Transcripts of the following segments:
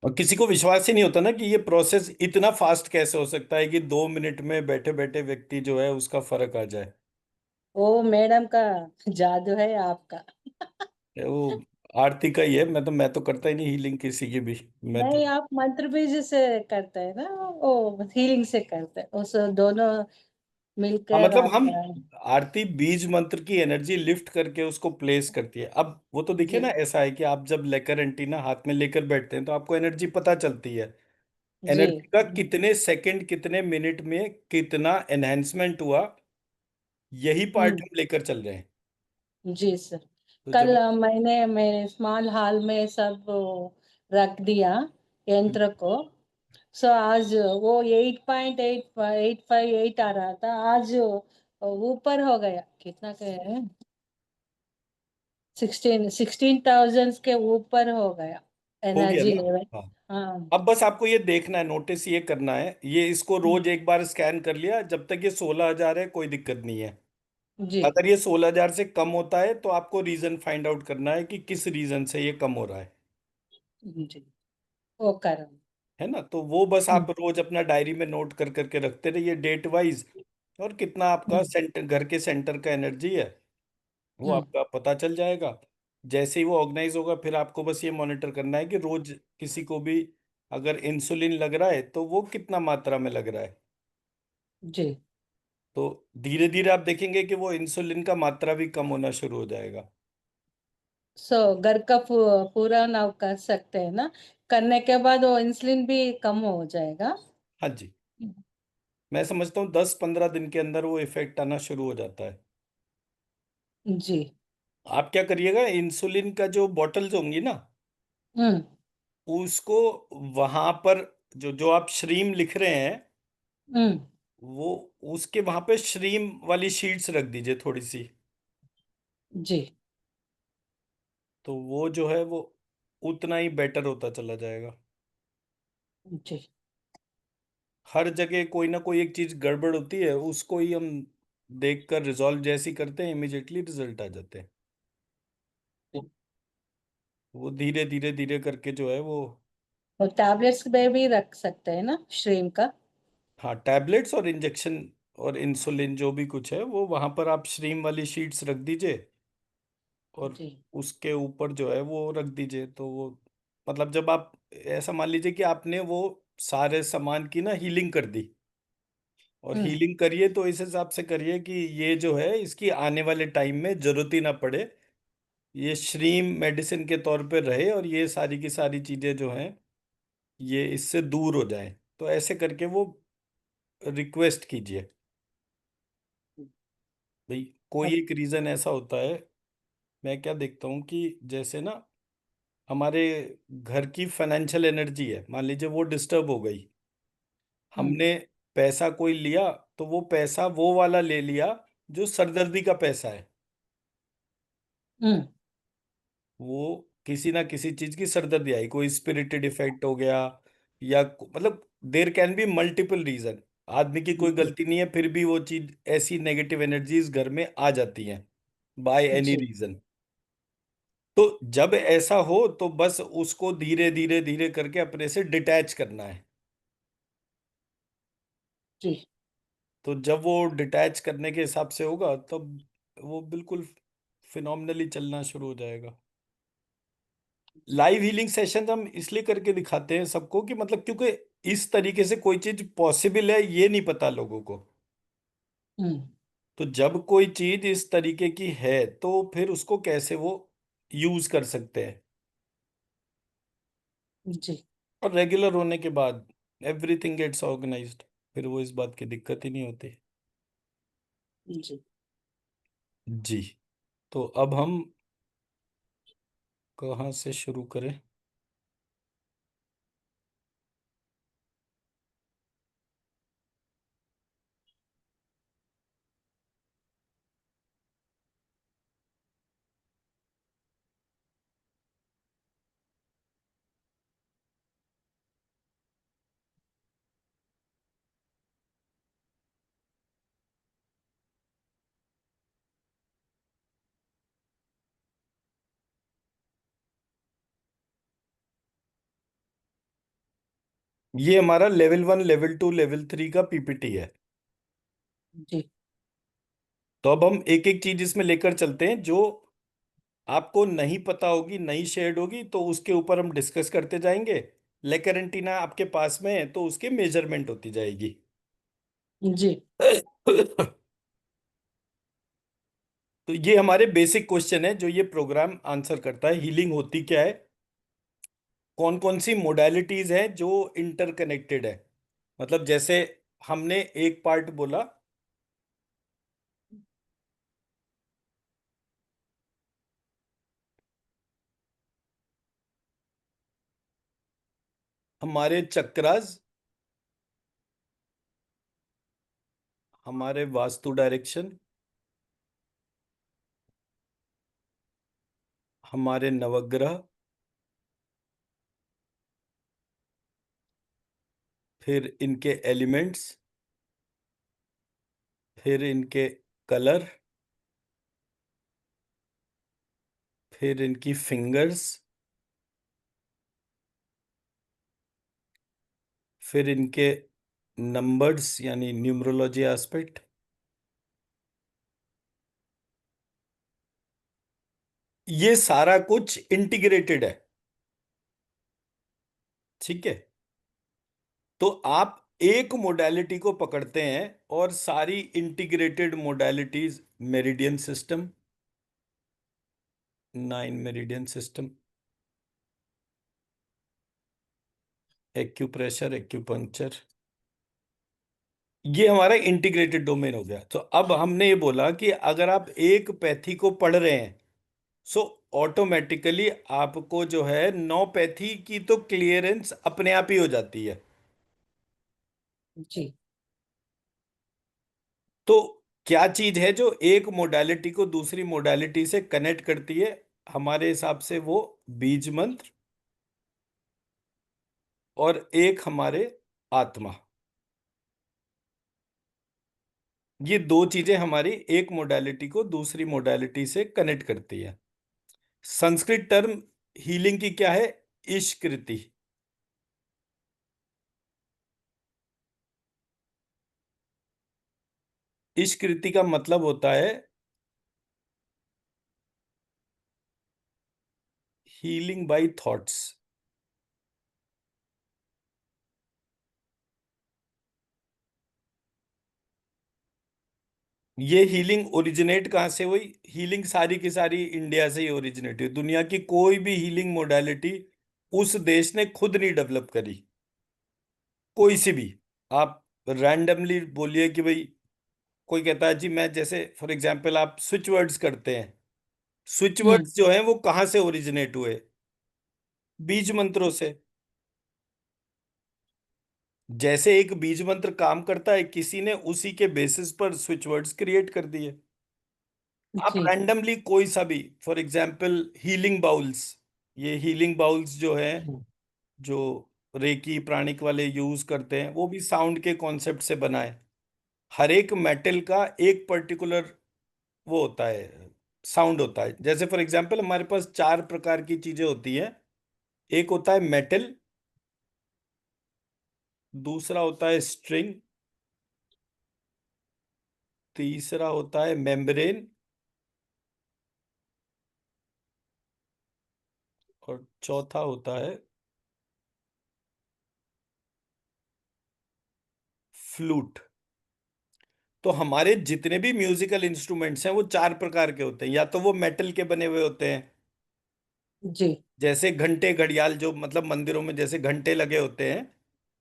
और किसी को विश्वास ही नहीं होता ना कि ये प्रोसेस इतना फास्ट कैसे हो सकता है कि 2 मिनट में बैठे बैठे व्यक्ति जो है उसका फर्क आ जाए। वो मैडम का जादू है आपका। वो आरती का ही है, मैं तो करता ही नहीं हीलिंग किसी की भी। मैं तो नहीं, आप मंत्र बीज से करते हैं ना, वो हीलिंग से करते हैं उस दोनों हाँ, मिलकर मतलब हम आपका। आरती बीज मंत्र की एनर्जी लिफ्ट करके उसको प्लेस करती है। अब वो तो देखिए ना, जी ऐसा है कि आप जब लेकर एंटीना हाथ में लेकर बैठते हैं तो आपको एनर्जी पता चलती है। जी। एनर्जी का कितने सेकंड कितने मिनट में कितना एनहेंसमेंट हुआ, यही पार्ट हम्म। हम लेकर चल रहे हैं। जी सर। तो कल जब मैंने मेरे स्मॉल हॉल में सब रख दिया यंत्र को। सो आज वो 8.8 858 आ रहा था, आज ऊपर हो गया, कितना के है, 16,000 के ऊपर हो गया हो गया एनर्जी ना। लेवल। हाँ, हाँ। अब बस आपको ये देखना है, नोटिस ये करना है, ये इसको रोज एक बार स्कैन कर लिया, जब तक ये 16,000 है कोई दिक्कत नहीं है। जी। अगर ये 16,000 से कम होता है तो आपको रीजन फाइंड आउट करना है कि किस रीजन से ये कम हो रहा है। जी। वो कर। है ना, तो वो बस आप रोज अपना डायरी में नोट कर करके रखते रहिए डेट वाइज। और कितना आपका हम्म। सेंटर, घर के सेंटर का एनर्जी है, वो हम्म। आपका पता चल जाएगा। जैसे ही वो ऑर्गेनाइज होगा फिर आपको बस ये मॉनिटर करना है कि रोज किसी को भी अगर इंसुलिन लग रहा है तो वो कितना मात्रा में लग रहा है। जी। तो धीरे धीरे आप देखेंगे कि वो इंसुलिन का मात्रा भी कम होना शुरू हो जाएगा। सो घर का पूरा नाव कर सकते हैं ना, करने के बाद वो इंसुलिन भी कम हो जाएगा। हाँ जी, मैं समझता हूँ 10-15 दिन के अंदर वो इफेक्ट आना शुरू हो जाता है। जी। आप क्या करिएगा, इंसुलिन का जो बॉटल्स होंगी ना, हम्म। उसको वहां पर जो जो आप श्रीम लिख रहे हैं, हम्म। वो उसके वहां पे श्रीम वाली शीट्स रख दीजिए थोड़ी सी। जी। तो वो जो है वो उतना ही बेटर होता चला जाएगा। जी। हर जगह कोई ना कोई एक चीज गड़बड़ होती है, उसको ही हम देख कर रिजॉल्व जैसी करते हैं, इमिजिएटली रिजल्ट आ जाते हैं। वो धीरे धीरे धीरे करके जो है वो। और टैबलेट्स में भी रख सकते हैं ना श्रीम का। हाँ, टैबलेट्स और इंजेक्शन और इंसुलिन जो भी कुछ है वो वहां पर आप श्रीम वाली शीट्स रख दीजिए। और जी। उसके ऊपर जो है वो रख दीजिए, तो वो मतलब जब आप ऐसा मान लीजिए कि आपने वो सारे सामान की ना हीलिंग कर दी, और हम्म। हीलिंग करिए तो इस हिसाब से करिए कि ये जो है इसकी आने वाले टाइम में जरूरत ही ना पड़े, ये श्रीम मेडिसिन के तौर पे रहे, और ये सारी की सारी चीजें जो हैं ये इससे दूर हो जाए। तो ऐसे करके वो रिक्वेस्ट कीजिए। भाई कोई अब। एक रीजन ऐसा होता है, मैं क्या देखता हूँ कि जैसे ना हमारे घर की फाइनेंशियल एनर्जी है, मान लीजिए वो डिस्टर्ब हो गई, हम्म। हमने पैसा कोई लिया, तो वो पैसा वो वाला ले लिया जो सरदर्दी का पैसा है। हम्म। वो किसी ना किसी चीज की सरदर्दी आई, कोई स्पिरिटेड इफेक्ट हो गया, या मतलब there can be multiple reason. आदमी की कोई जी। गलती नहीं है फिर भी वो चीज, ऐसी नेगेटिव एनर्जीज घर में आ जाती हैं बाय एनी जी। रीजन। तो जब ऐसा हो तो बस उसको धीरे धीरे धीरे करके अपने से डिटैच करना है। जी। तो जब वो डिटैच करने के हिसाब से होगा तब वो बिल्कुल फिनोमिनली चलना शुरू हो जाएगा। लाइव हीलिंग सेशन हम इसलिए करके दिखाते हैं सबको कि मतलब क्योंकि इस तरीके से कोई चीज पॉसिबल है ये नहीं पता लोगों को। हम्म। तो जब कोई चीज इस तरीके की है तो फिर उसको कैसे वो यूज कर सकते हैं। जी। और रेगुलर होने के बाद एवरीथिंग गेट्स ऑर्गेनाइज्ड, फिर वो इस बात की दिक्कत ही नहीं होती। जी। जी। तो अब हम कहाँ से शुरू करें। ये हमारा लेवल 1, लेवल 2, लेवल 3 का पीपीटी है। जी। तो अब हम एक एक चीज इसमें लेकर चलते हैं, जो आपको नहीं पता होगी, नई शेड होगी, तो उसके ऊपर हम डिस्कस करते जाएंगे। लेकर एंटीना आपके पास में है तो उसकी मेजरमेंट होती जाएगी। जी। तो ये हमारे बेसिक क्वेश्चन है जो ये प्रोग्राम आंसर करता है। हीलिंग होती क्या है, कौन कौन सी मोडालिटीज हैं जो इंटरकनेक्टेड है। मतलब जैसे हमने एक पार्ट बोला, हमारे चक्रास, हमारे वास्तु डायरेक्शन, हमारे नवग्रह, फिर इनके एलिमेंट्स, फिर इनके कलर, फिर इनकी फिंगर्स, फिर इनके नंबर्स यानी न्यूमरोलॉजी एस्पेक्ट। ये सारा कुछ इंटीग्रेटेड है। ठीक है। तो आप एक मोडालिटी को पकड़ते हैं और सारी integrated modalities, meridian system, 9 meridian system, acupressure, acupuncture, ये हमारा इंटीग्रेटेड डोमेन हो गया। तो अब हमने ये बोला कि अगर आप एक पैथी को पढ़ रहे हैं, सो ऑटोमेटिकली आपको जो है 9 पैथी की तो क्लियरेंस अपने आप ही हो जाती है। जी। तो क्या चीज है जो एक मोडालिटी को दूसरी मोडालिटी से कनेक्ट करती है? हमारे हिसाब से वो बीज मंत्र और एक हमारे आत्मा, ये दो चीजें हमारी एक मोडालिटी को दूसरी मोडालिटी से कनेक्ट करती है। संस्कृत टर्म हीलिंग की क्या है? ईशकृति। ईशकृति का मतलब होता है हीलिंग बाय थॉट्स। ये हीलिंग ओरिजिनेट कहाँ से हुई? हीलिंग सारी की सारी इंडिया से ही ओरिजिनेट हुई। दुनिया की कोई भी हीलिंग मोडालिटी उस देश ने खुद नहीं डेवलप करी, कोई सी भी। आप रैंडमली बोलिए कि भाई, कोई कहता है जी मैं, जैसे फॉर एग्जांपल आप स्विच वर्ड्स करते हैं, स्विच हम्म। वर्ड्स जो हैं वो कहाँ से ओरिजिनेट हुए? बीज मंत्रों से। जैसे एक बीज मंत्र काम करता है, किसी ने उसी के बेसिस पर स्विच वर्ड्स क्रिएट कर दिए। आप जी। रैंडमली कोई सा भी, फॉर एग्जांपल हीलिंग बाउल्स, ये हीलिंग बाउल्स जो है, जो रेकी प्राणिक वाले यूज करते हैं, वो भी साउंड के कॉन्सेप्ट से बना है। हर एक मेटल का एक पर्टिकुलर वो होता है, साउंड होता है। जैसे फॉर एग्जांपल हमारे पास 4 प्रकार की चीजें होती हैं। एक होता है मेटल, दूसरा होता है स्ट्रिंग, तीसरा होता है मेम्ब्रेन, और चौथा होता है फ्लूट। तो हमारे जितने भी म्यूजिकल इंस्ट्रूमेंट्स हैं वो 4 प्रकार के होते हैं। या तो वो मेटल के बने हुए होते हैं, जी। जैसे घंटे घड़ियाल, जो मतलब मंदिरों में जैसे घंटे लगे होते हैं,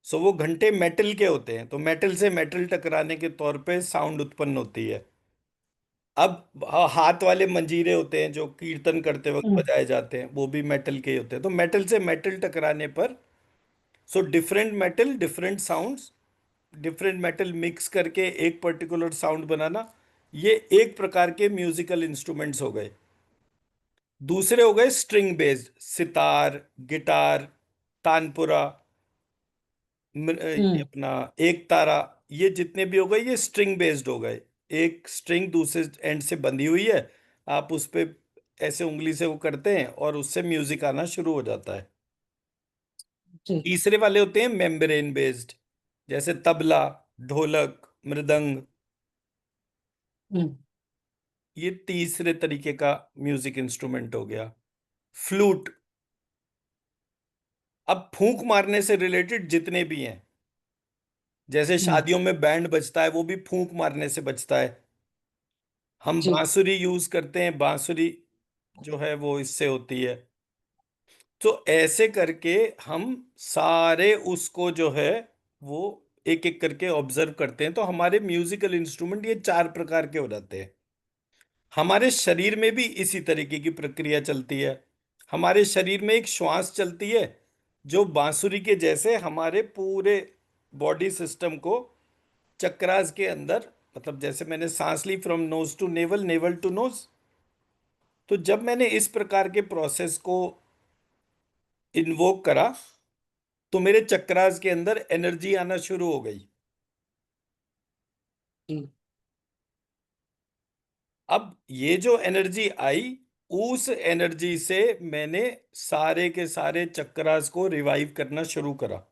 सो वो घंटे मेटल के होते हैं। तो मेटल से मेटल टकराने के तौर पे साउंड उत्पन्न होती है। अब हाथ वाले मंजीरे होते हैं जो कीर्तन करते वक्त हम्म। बजाए जाते हैं, वो भी मेटल के ही होते हैं। तो मेटल से मेटल टकराने पर, so different metal different sounds, different metal mix करके एक पर्टिकुलर साउंड बनाना, ये एक प्रकार के म्यूजिकल इंस्ट्रूमेंट्स हो गए। दूसरे हो गए string based, sitar, guitar, tanpura, ये हम्म। अपना एक तारा, ये जितने भी हो गए ये स्ट्रिंग बेस्ड हो गए। एक स्ट्रिंग दूसरे एंड से बंधी हुई है, आप उस पे ऐसे उंगली से वो करते हैं और उससे म्यूजिक आना शुरू हो जाता है। जी। तीसरे वाले होते हैं मेम्ब्रेन बेस्ड, जैसे तबला, ढोलक, मृदंग। हम्म। ये तीसरे तरीके का म्यूजिक इंस्ट्रूमेंट हो गया। फ्लूट। अब फूंक मारने से रिलेटेड जितने भी हैं, जैसे हम्म। शादियों में बैंड बजता है, वो भी फूंक मारने से बजता है। हम जी। बांसुरी यूज करते हैं, बांसुरी जो है वो इससे होती है। तो ऐसे करके हम सारे उसको जो है वो एक एक करके ऑब्जर्व करते हैं, तो हमारे म्यूजिकल इंस्ट्रूमेंट ये चार प्रकार के हो जाते हैं। हमारे शरीर में भी इसी तरीके की प्रक्रिया चलती है। हमारे शरीर में एक श्वास चलती है, जो बांसुरी के जैसे हमारे पूरे बॉडी सिस्टम को चक्रास के अंदर, मतलब जैसे मैंने सांस ली from nose to navel, navel to nose, तो जब मैंने इस प्रकार के प्रोसेस को इन्वोक करा, तो मेरे चक्रास के अंदर एनर्जी आना शुरू हो गई। जी। अब ये जो एनर्जी आई, उस एनर्जी से मैंने सारे के सारे चक्रास को रिवाइव करना शुरू करा।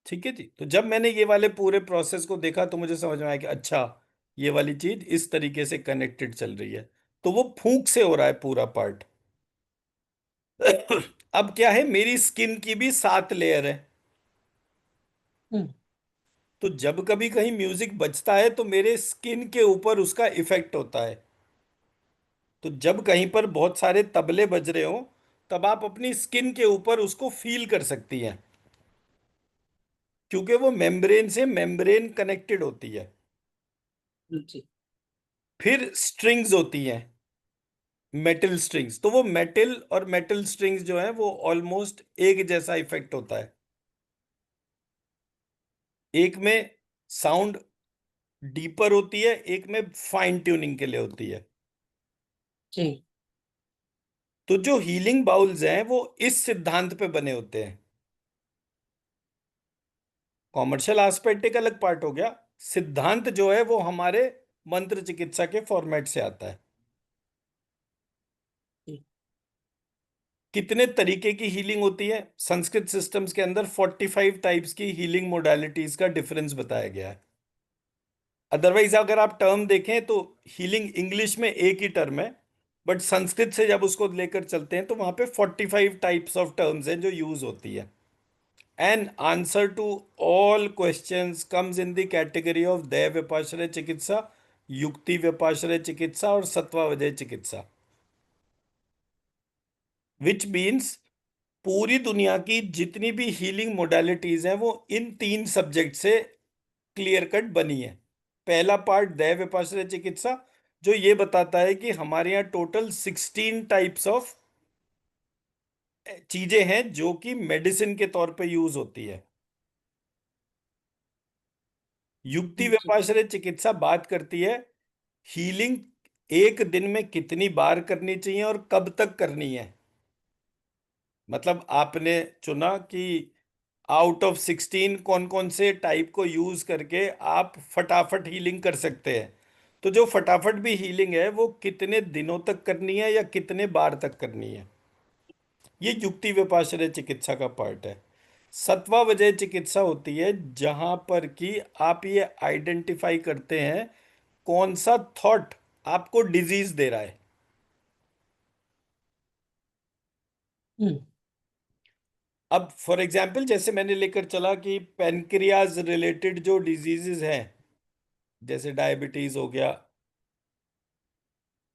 ठीक है जी। तो जब मैंने ये वाले पूरे प्रोसेस को देखा, तो मुझे समझ में आया कि अच्छा, ये वाली चीज इस तरीके से कनेक्टेड चल रही है। तो वो फूंक से हो रहा है पूरा पार्ट। अब क्या है, मेरी स्किन की भी 7 लेयर है। हम्म। तो जब कभी कहीं म्यूजिक बजता है, तो मेरे स्किन के ऊपर उसका इफेक्ट होता है। तो जब कहीं पर बहुत सारे तबले बज रहे हो, तब आप अपनी स्किन के ऊपर उसको फील कर सकती हैं, क्योंकि वो मेम्ब्रेन से मेम्ब्रेन कनेक्टेड होती है। जी। फिर स्ट्रिंग्स होती हैं, मेटल स्ट्रिंग्स। तो वो मेटल और मेटल स्ट्रिंग्स जो है वो ऑलमोस्ट एक जैसा इफेक्ट होता है। एक में साउंड डीपर होती है, एक में फाइन ट्यूनिंग के लिए होती है। जी। तो जो हीलिंग बाउल्स हैं वो इस सिद्धांत पे बने होते हैं। कॉमर्शियल एस्पेक्ट एक अलग पार्ट हो गया, सिद्धांत जो है वो हमारे मंत्र चिकित्सा के फॉर्मेट से आता है। जी। कितने तरीके की हीलिंग होती है, संस्कृत सिस्टम्स के अंदर 45 टाइप्स की हीलिंग मोडालिटीज का डिफरेंस बताया गया है। अदरवाइज अगर आप टर्म देखें तो हीलिंग इंग्लिश में एक ही टर्म है, बट संस्कृत से जब उसको लेकर चलते हैं, तो वहां पे 45 टाइप्स ऑफ टर्म्स हैं जो यूज होती है। An answer to all questions comes in the category of दैव व्यपाश्रय चिकित्सा, युक्ति व्यपाश्रय चिकित्सा और सत्वावजय चिकित्सा। विच मीन्स पूरी दुनिया की जितनी भी हीलिंग मोडालिटीज हैं वो इन 3 सब्जेक्ट से क्लियर कट बनी है। पहला पार्ट दैव विपाश्रय चिकित्सा, जो ये बताता है कि हमारे यहाँ टोटल 16 टाइप्स ऑफ चीजें हैं जो कि मेडिसिन के तौर पे यूज होती है। युक्ति जी। व्यपाश्रय चिकित्सा बात करती है हीलिंग एक दिन में कितनी बार करनी चाहिए और कब तक करनी है। मतलब आपने चुना कि आउट ऑफ 16 कौन कौन से टाइप को यूज करके आप फटाफट हीलिंग कर सकते हैं। तो जो फटाफट भी हीलिंग है वो कितने दिनों तक करनी है या कितने बार तक करनी है, ये युक्ति व्यपाश्रय चिकित्सा का पार्ट है। सत्वावजय चिकित्सा होती है जहां पर कि आप ये आइडेंटिफाई करते हैं कौन सा थॉट आपको डिजीज दे रहा है। हम्म। अब फॉर एग्जाम्पल जैसे मैंने लेकर चला कि पेनक्रियाज रिलेटेड जो डिजीजेस हैं, जैसे डायबिटीज हो गया।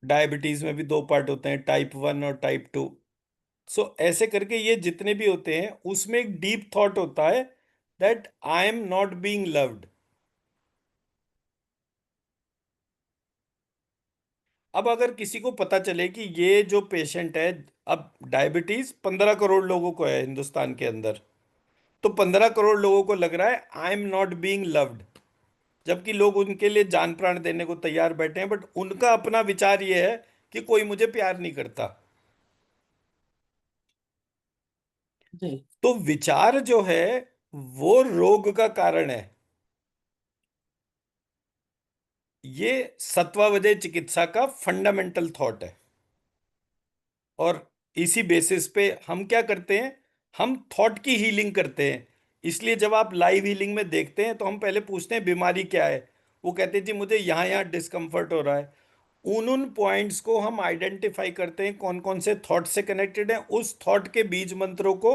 डायबिटीज में भी 2 पार्ट होते हैं, टाइप 1 और टाइप 2। सो ऐसे करके ये जितने भी होते हैं उसमें एक डीप थॉट होता है that I am not being loved. अब अगर किसी को पता चले कि ये जो पेशेंट है, अब डायबिटीज 15 करोड़ लोगों को है हिंदुस्तान के अंदर, तो 15 करोड़ लोगों को लग रहा है I am not being loved, जबकि लोग उनके लिए जान प्राण देने को तैयार बैठे हैं, बट उनका अपना विचार ये है कि कोई मुझे प्यार नहीं करता। जी। तो विचार जो है वो रोग का कारण है। ये सत्वावजय चिकित्सा का फंडामेंटल थॉट है। और इसी बेसिस पे हम क्या करते हैं, हम थॉट की हीलिंग करते हैं। इसलिए जब आप लाइव हीलिंग में देखते हैं तो हम पहले पूछते हैं बीमारी क्या है। वो कहते हैं जी मुझे यहाँ यहाँ डिस्कम्फर्ट हो रहा है। उन उन पॉइंट्स को हम आइडेंटिफाई करते हैं कौन कौन से थॉट से कनेक्टेड हैं, उस थॉट के बीज मंत्रों को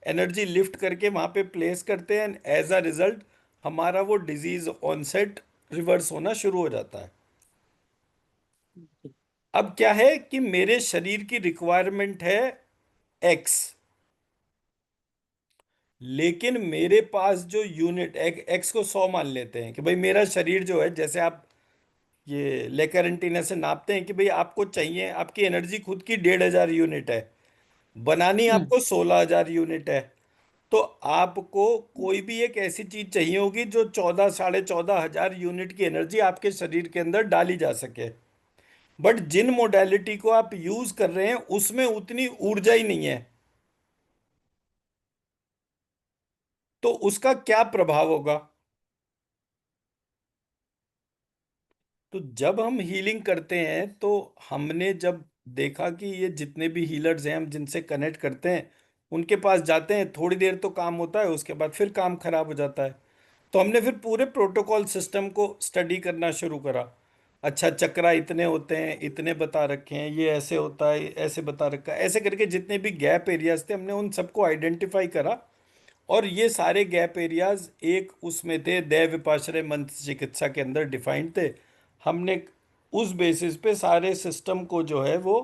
एनर्जी लिफ्ट करके वहां पे प्लेस करते हैं, एंड एज अ रिजल्ट हमारा वो डिजीज ऑनसेट रिवर्स होना शुरू हो जाता है। अब क्या है कि मेरे शरीर की रिक्वायरमेंट है एक्स, लेकिन मेरे पास जो यूनिट एक्स को 100 मान लेते हैं कि भाई मेरा शरीर जो है, जैसे आप ये लेकर से नापते हैं कि भाई आपको चाहिए, आपकी एनर्जी खुद की 1,500 यूनिट है, बनानी हम्म। आपको 16,000 यूनिट है। तो आपको कोई भी एक ऐसी चीज चाहिए होगी जो 14 साढ़े 14 हजार यूनिट की एनर्जी आपके शरीर के अंदर डाली जा सके। बट जिन मोडेलिटी को आप यूज कर रहे हैं उसमें उतनी ऊर्जा ही नहीं है, तो उसका क्या प्रभाव होगा। तो जब हम हीलिंग करते हैं तो हमने जब देखा कि ये जितने भी हीलर्स हैं हम जिनसे कनेक्ट करते हैं उनके पास जाते हैं, थोड़ी देर तो काम होता है, उसके बाद फिर काम खराब हो जाता है। तो हमने फिर पूरे प्रोटोकॉल सिस्टम को स्टडी करना शुरू करा। अच्छा चक्रा इतने होते हैं, इतने बता रखे हैं, ये ऐसे होता है, ऐसे बता रखा है, ऐसे करके जितने भी गैप एरियाज थे हमने उन सबको आइडेंटिफाई करा। और ये सारे गैप एरियाज एक उसमें थे, दैव विपाश्रय मंत्र चिकित्सा के अंदर डिफाइंड थे। हमने उस बेसिस पे सारे सिस्टम को जो है वो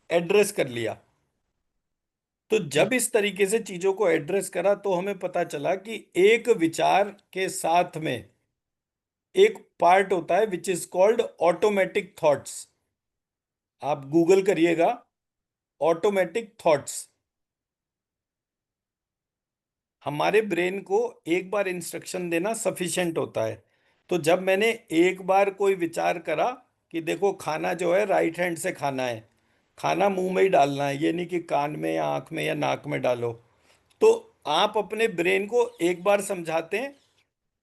एड्रेस कर लिया। तो जब जी। इस तरीके से चीजों को एड्रेस करा तो हमें पता चला कि एक विचार के साथ में एक पार्ट होता है which is called automatic thoughts. आप गूगल करिएगा, ऑटोमेटिक थॉट्स। हमारे ब्रेन को एक बार इंस्ट्रक्शन देना सफिशिएंट होता है। तो जब मैंने एक बार कोई विचार करा कि देखो खाना जो है राइट हैंड से खाना है, खाना मुंह में ही डालना है, ये नहीं कि कान में या आंख में या नाक में डालो। तो आप अपने ब्रेन को एक बार समझाते हैं,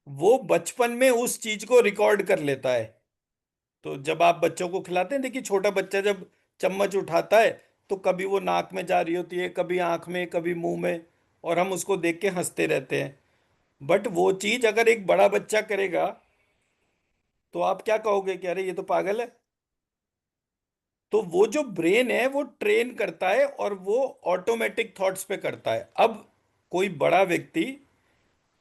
वो बचपन में उस चीज को रिकॉर्ड कर लेता है। तो जब आप बच्चों को खिलाते हैं, देखिए छोटा बच्चा जब चम्मच उठाता है तो कभी वो नाक में जा रही होती है, कभी आंख में, कभी मुंह में, और हम उसको देख के हंसते रहते हैं। बट वो चीज अगर एक बड़ा बच्चा करेगा तो आप क्या कहोगे कि अरे ये तो पागल है। तो वो जो ब्रेन है वो ट्रेन करता है और वो ऑटोमेटिक थॉट्स पे करता है। अब कोई बड़ा व्यक्ति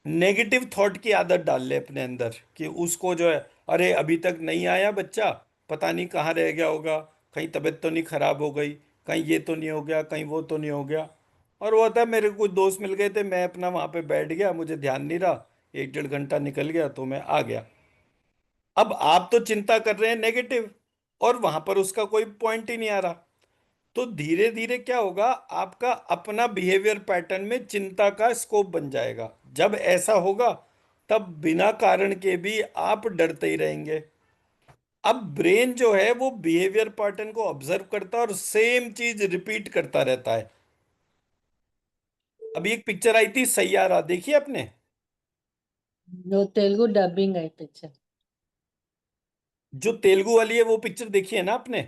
नेगेटिव थॉट की आदत डाल ले अपने अंदर कि उसको जो है, अरे अभी तक नहीं आया बच्चा, पता नहीं कहाँ रह गया होगा, कहीं तबीयत तो नहीं खराब हो गई, कहीं ये तो नहीं हो गया, कहीं वो तो नहीं हो गया। और वो होता है मेरे को कुछ दोस्त मिल गए थे, मैं अपना वहां पे बैठ गया, मुझे ध्यान नहीं रहा, 1 1.5 घंटा निकल गया तो मैं आ गया। अब आप तो चिंता कर रहे हैं नेगेटिव, और वहां पर उसका कोई पॉइंट ही नहीं आ रहा। तो धीरे धीरे क्या होगा, आपका अपना बिहेवियर पैटर्न में चिंता का स्कोप बन जाएगा। जब ऐसा होगा तब बिना कारण के भी आप डरते ही रहेंगे। अब ब्रेन जो है वो बिहेवियर पैटर्न को ऑब्जर्व करता है और सेम चीज रिपीट करता रहता है। अभी एक पिक्चर आई थी सैयारा, देखी आपने? वो तेलुगु डबिंग है पिक्चर। जो तेलुगु वाली है वो पिक्चर देखी है ना आपने?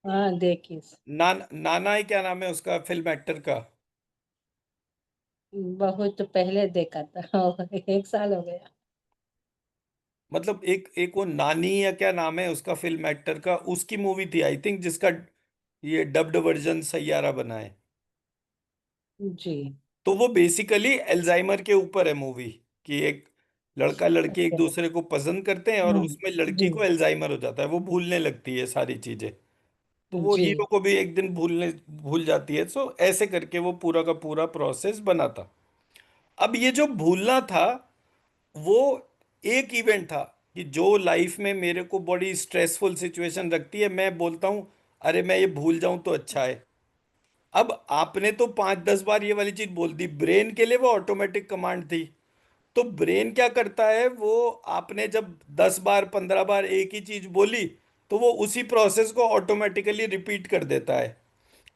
हाँ देखिए। नाना ही क्या नाम है उसका फिल्म एक्टर का? बहुत पहले देखा था। 1 साल हो गया। मतलब एक एक वो नानी या क्या नाम है उसका फिल्म एक्टर का, उसकी मूवी थी आई थिंक, जिसका ये डब्ड वर्जन सैयारा बना है। जी। तो वो बेसिकली एल्जाइमर के ऊपर है मूवी, कि एक लड़का लड़की एक ओके। दूसरे को पसंद करते हैं और हाँ। उसमें लड़की जी। को एल्जाइमर हो जाता है, वो भूलने लगती है सारी चीजें। तो वो जी। हीरो को भी एक दिन भूल जाती है। सो ऐसे करके वो पूरा का पूरा प्रोसेस बना था। अब ये जो भूलना था वो एक इवेंट था कि जो लाइफ में मेरे को बड़ी स्ट्रेसफुल सिचुएशन रखती है, मैं बोलता हूँ अरे मैं ये भूल जाऊं तो अच्छा है। अब आपने तो 5 10 बार ये वाली चीज बोल दी, ब्रेन के लिए वो ऑटोमेटिक कमांड थी। तो ब्रेन क्या करता है, वो आपने जब 10 बार 15 बार एक ही चीज बोली तो वो उसी प्रोसेस को ऑटोमेटिकली रिपीट कर देता है।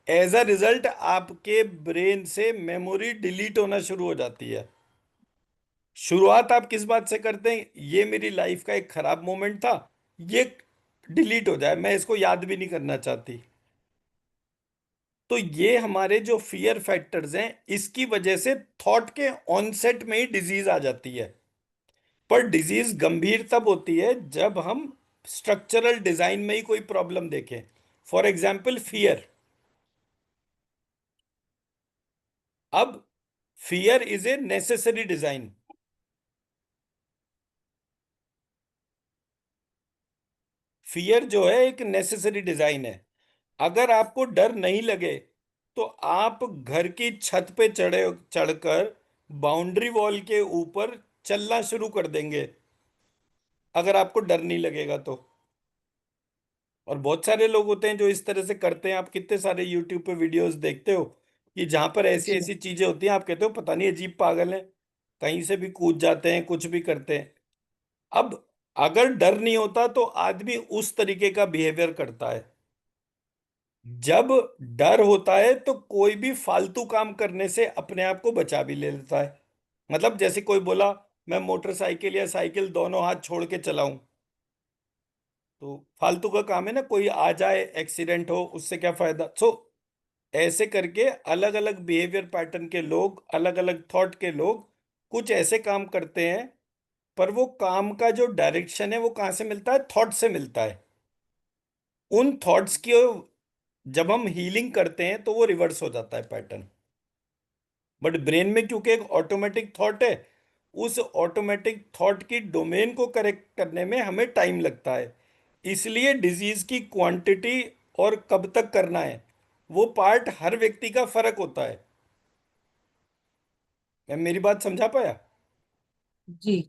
एज अ रिजल्ट आपके ब्रेन से मेमोरी डिलीट होना शुरू हो जाती है। शुरुआत आप किस बात से करते हैं, ये मेरी लाइफ का एक खराब मोमेंट था, ये डिलीट हो जाए, मैं इसको याद भी नहीं करना चाहती। तो ये हमारे जो फियर फैक्टर्स हैं, इसकी वजह से थॉट के ऑनसेट में ही डिजीज आ जाती है। पर डिजीज गंभीर तब होती है जब हम स्ट्रक्चरल डिजाइन में ही कोई प्रॉब्लम देखें। For example fear. अब fear is a necessary design. Fear जो है एक नेसेसरी डिजाइन है। अगर आपको डर नहीं लगे तो आप घर की छत पे चढ़कर बाउंड्री वॉल के ऊपर चलना शुरू कर देंगे, अगर आपको डर नहीं लगेगा तो। और बहुत सारे लोग होते हैं जो इस तरह से करते हैं। आप कितने सारे यूट्यूब पे वीडियोस देखते हो कि जहां पर ऐसी जी ऐसी चीजें होती हैं, आप कहते हो पता नहीं अजीब पागल है, कहीं से भी कूद जाते हैं, कुछ भी करते हैं। अब अगर डर नहीं होता तो आदमी उस तरीके का बिहेवियर करता है। जब डर होता है तो कोई भी फालतू काम करने से अपने आप को बचा भी ले लेता है। मतलब जैसे कोई बोला मैं मोटरसाइकिल या साइकिल दोनों हाथ छोड़ के चलाऊं, तो फालतू का काम है ना, कोई आ जाए एक्सीडेंट हो उससे क्या फायदा। ऐसे करके अलग अलग बिहेवियर पैटर्न के लोग, अलग अलग थॉट के लोग कुछ ऐसे काम करते हैं, पर वो काम का जो डायरेक्शन है वो कहाँ से मिलता है? थॉट से मिलता है। उन थॉट्स की जब हम हीलिंग करते हैं तो वो रिवर्स हो जाता है पैटर्न। बट ब्रेन में क्योंकि एक ऑटोमेटिक थॉट है, उस ऑटोमेटिक थॉट की डोमेन को करेक्ट करने में हमें टाइम लगता है। इसलिए डिजीज की क्वांटिटी और कब तक करना है, वो पार्ट हर व्यक्ति का फर्क होता है। मैं मेरी बात समझा पाया? जी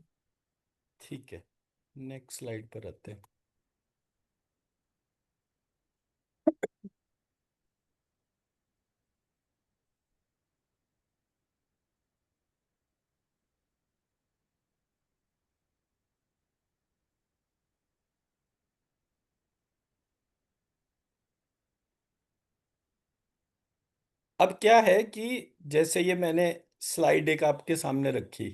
ठीक है, नेक्स्ट स्लाइड पर आते हैं। अब क्या है कि जैसे ये मैंने स्लाइड एक आपके सामने रखी,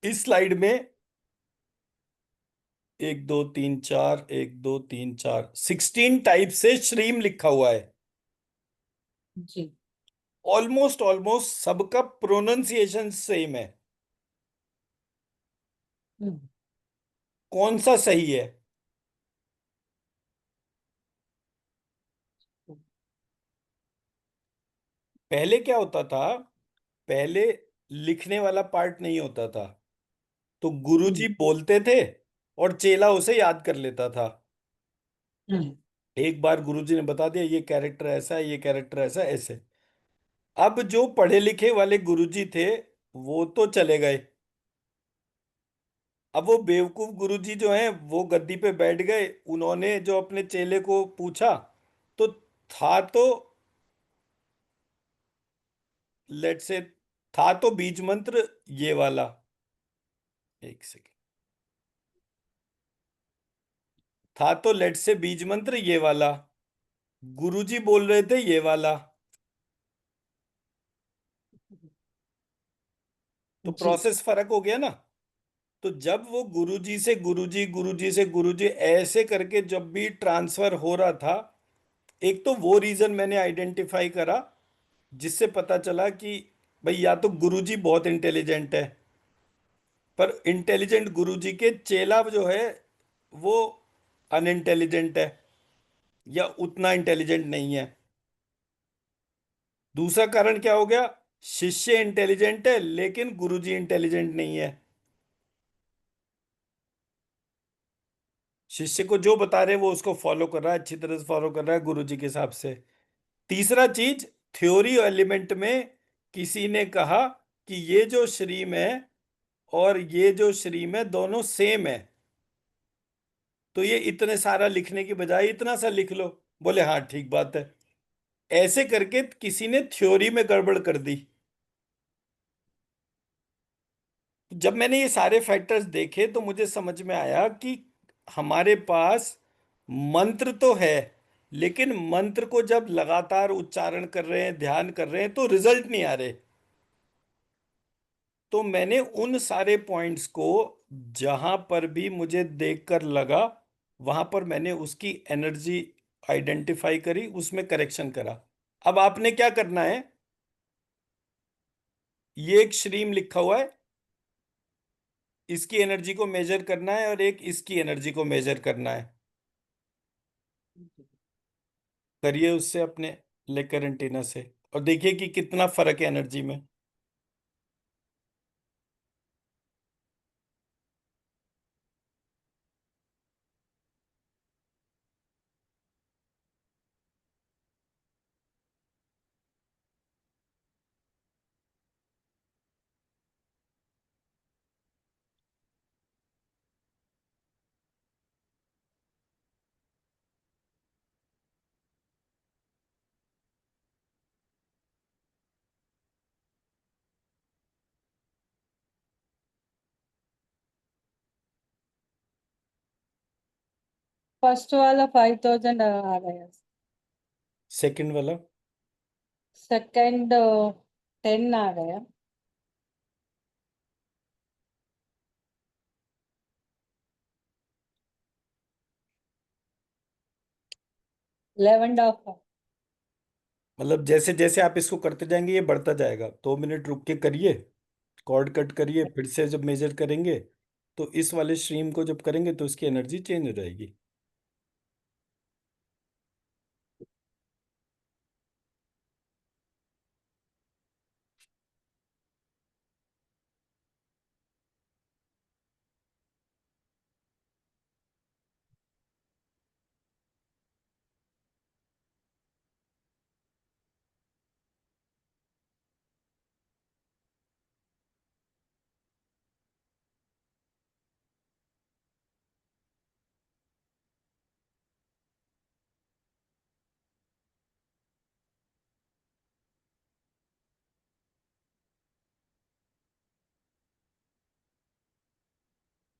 इस स्लाइड में 1 2 3 4, 1 2 3 4, 16 टाइप से श्रीम लिखा हुआ है। जी। ऑलमोस्ट ऑलमोस्ट सबका प्रोनाउंसिएशन सेम है। हम्म, कौन सा सही है? पहले क्या होता था? पहले लिखने वाला पार्ट नहीं होता था, तो गुरुजी हम्म, बोलते थे और चेला उसे याद कर लेता था। हम्म, एक बार गुरुजी ने बता दिया ये कैरेक्टर ऐसा है, ये कैरेक्टर ऐसा है, ऐसे। अब जो पढ़े लिखे वाले गुरुजी थे वो तो चले गए। अब वो बेवकूफ गुरुजी जो हैं वो गद्दी पे बैठ गए। उन्होंने जो अपने चेले को पूछा, तो था तो, लेट से, था तो बीज मंत्र ये वाला। एक सेकेंड। था तो लेट से बीज मंत्र ये वाला, गुरुजी बोल रहे थे ये वाला। तो जी प्रोसेस फर्क हो गया ना। तो जब वो गुरुजी से गुरुजी, गुरुजी से गुरुजी, ऐसे करके जब भी ट्रांसफर हो रहा था, एक तो वो रीजन मैंने आइडेंटिफाई करा, जिससे पता चला कि भाई या तो गुरुजी बहुत इंटेलिजेंट है, पर इंटेलिजेंट गुरुजी के चेला जो है वो अनइंटेलिजेंट है, या उतना इंटेलिजेंट नहीं है। दूसरा कारण क्या हो गया? शिष्य इंटेलिजेंट है लेकिन गुरुजी इंटेलिजेंट नहीं है। शिष्य को जो बता रहे हैं वो उसको फॉलो कर रहा है, अच्छी तरह से फॉलो कर रहा है गुरुजी के हिसाब से। तीसरा चीज, थ्योरी एलिमेंट में किसी ने कहा कि ये जो श्रीम है और ये जो श्रीम है दोनों सेम है, तो ये इतने सारा लिखने की बजाय इतना सा लिख लो। बोले हाँ ठीक बात है। ऐसे करके किसी ने थ्योरी में गड़बड़ कर दी। जब मैंने ये सारे फैक्टर्स देखे तो मुझे समझ में आया कि हमारे पास मंत्र तो है, लेकिन मंत्र को जब लगातार उच्चारण कर रहे हैं, ध्यान कर रहे हैं, तो रिजल्ट नहीं आ रहे। तो मैंने उन सारे पॉइंट्स को जहां पर भी मुझे देखकर लगा, वहां पर मैंने उसकी एनर्जी आइडेंटिफाई करी, उसमें करेक्शन करा। अब आपने क्या करना है, ये एक स्ट्रीम लिखा हुआ है, इसकी एनर्जी को मेजर करना है, और एक इसकी एनर्जी को मेजर करना है। करिए उससे अपने लेकर एंटीना से, और देखिए कि कितना फर्क है एनर्जी में। फर्स्ट वाला 5000 आ गया। सेकंड वाला? सेकंड 10 आ गया। 11 ऑफ। मतलब जैसे जैसे आप इसको करते जाएंगे ये बढ़ता जाएगा। 2 मिनट रुक के करिए, कॉर्ड कट करिए, फिर से जब मेजर करेंगे तो इस वाले स्ट्रीम को जब करेंगे तो इसकी एनर्जी चेंज हो जाएगी।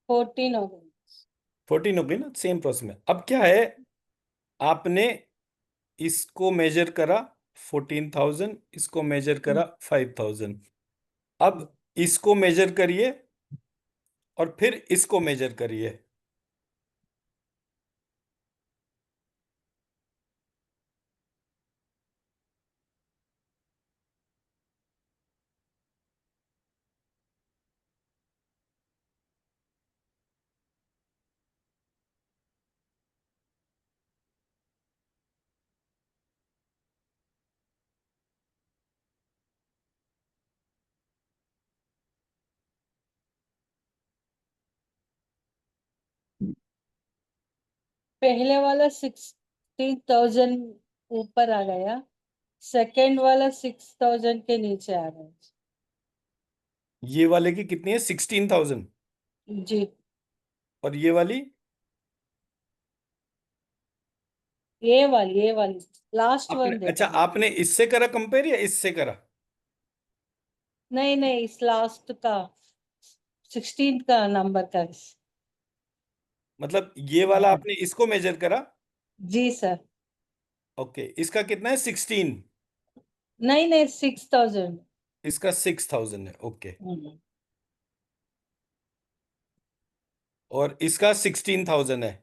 फोर्टीन हो गई। 14 हो गई ना, सेम प्रोसेस में। अब क्या है, आपने इसको मेजर करा 14,000, इसको मेजर करा 5,000। अब इसको मेजर करिए और फिर इसको मेजर करिए। पहले वाला 16,000 ऊपर आ गया। सेकंड वाला 6,000 के नीचे आ गया। ये वाले की कितनी है, 16,000? जी। और ये वाली? ये वाली लास्ट आपने, वन अच्छा, देखो ना। आपने इससे करा कंपेयर या इससे करा? नहीं नहीं, इस लास्ट का 16 का नंबर का। मतलब ये वाला आपने इसको मेजर करा? जी सर। ओके, इसका कितना है, 16? नहीं नहीं, 6,000। इसका 6,000 है, ओके। और इसका 16,000 है।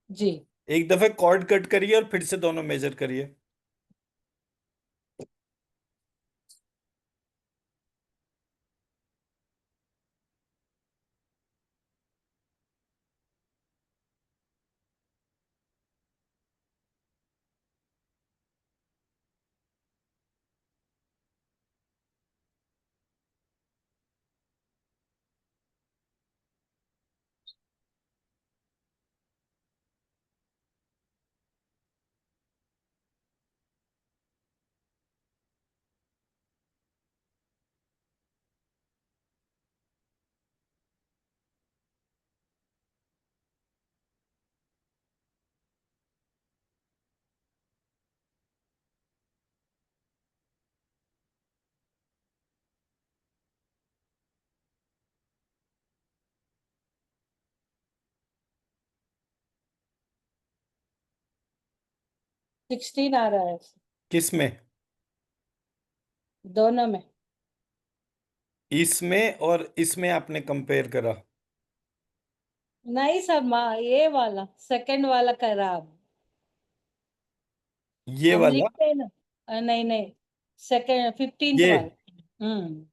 जी। एक दफे कॉर्ड कट करिए और फिर से दोनों मेजर करिए। सिक्सटीन आ रहा है। किस में? दोनों में। इसमें और इसमें आपने कंपेयर करा? नहीं सर, ये वाला सेकंड वाला खराब। ये हम वाला, लिखते हैं ना। नहीं नहीं, सेकेंड 15th ये वाला। हम्म।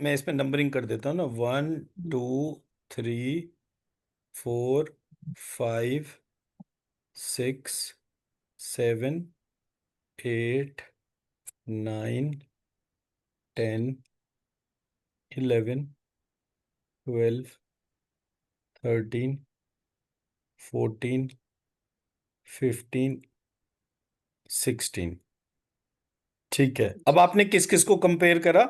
मैं इसमें नंबरिंग कर देता हूँ ना, 1 2 3 4 5 6 7 8 9 10 11 12 13 14 15 16। ठीक है, अब आपने किस किस को कंपेयर करा?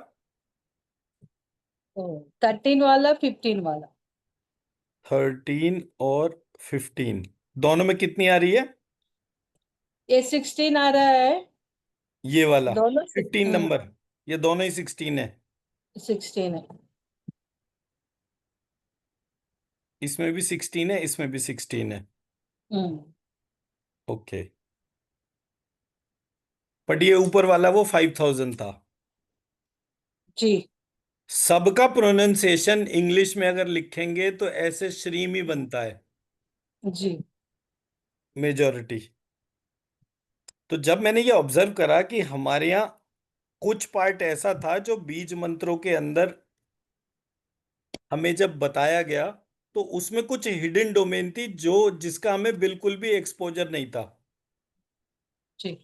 ओ, 13 वाला 15 वाला। 13 और 15, दोनों में कितनी आ रही है? ये 16 आ रहा है। ये वाला दोनों से 15 नंबर, ये दोनों ही 16 है। 16 है। इसमें भी 16 है, इसमें भी 16 है। हम्म। ओके, बट ये ऊपर वाला वो 5000 था। जी। सबका प्रोनाउंसिएशन इंग्लिश में अगर लिखेंगे तो ऐसे श्रीम ही बनता है, जी। मेजॉरिटी। तो जब मैंने ये ऑब्जर्व करा कि हमारे यहाँ कुछ पार्ट ऐसा था जो बीज मंत्रों के अंदर हमें जब बताया गया, तो उसमें कुछ हिडन डोमेन थी जो जिसका हमें बिल्कुल भी एक्सपोजर नहीं था। जी।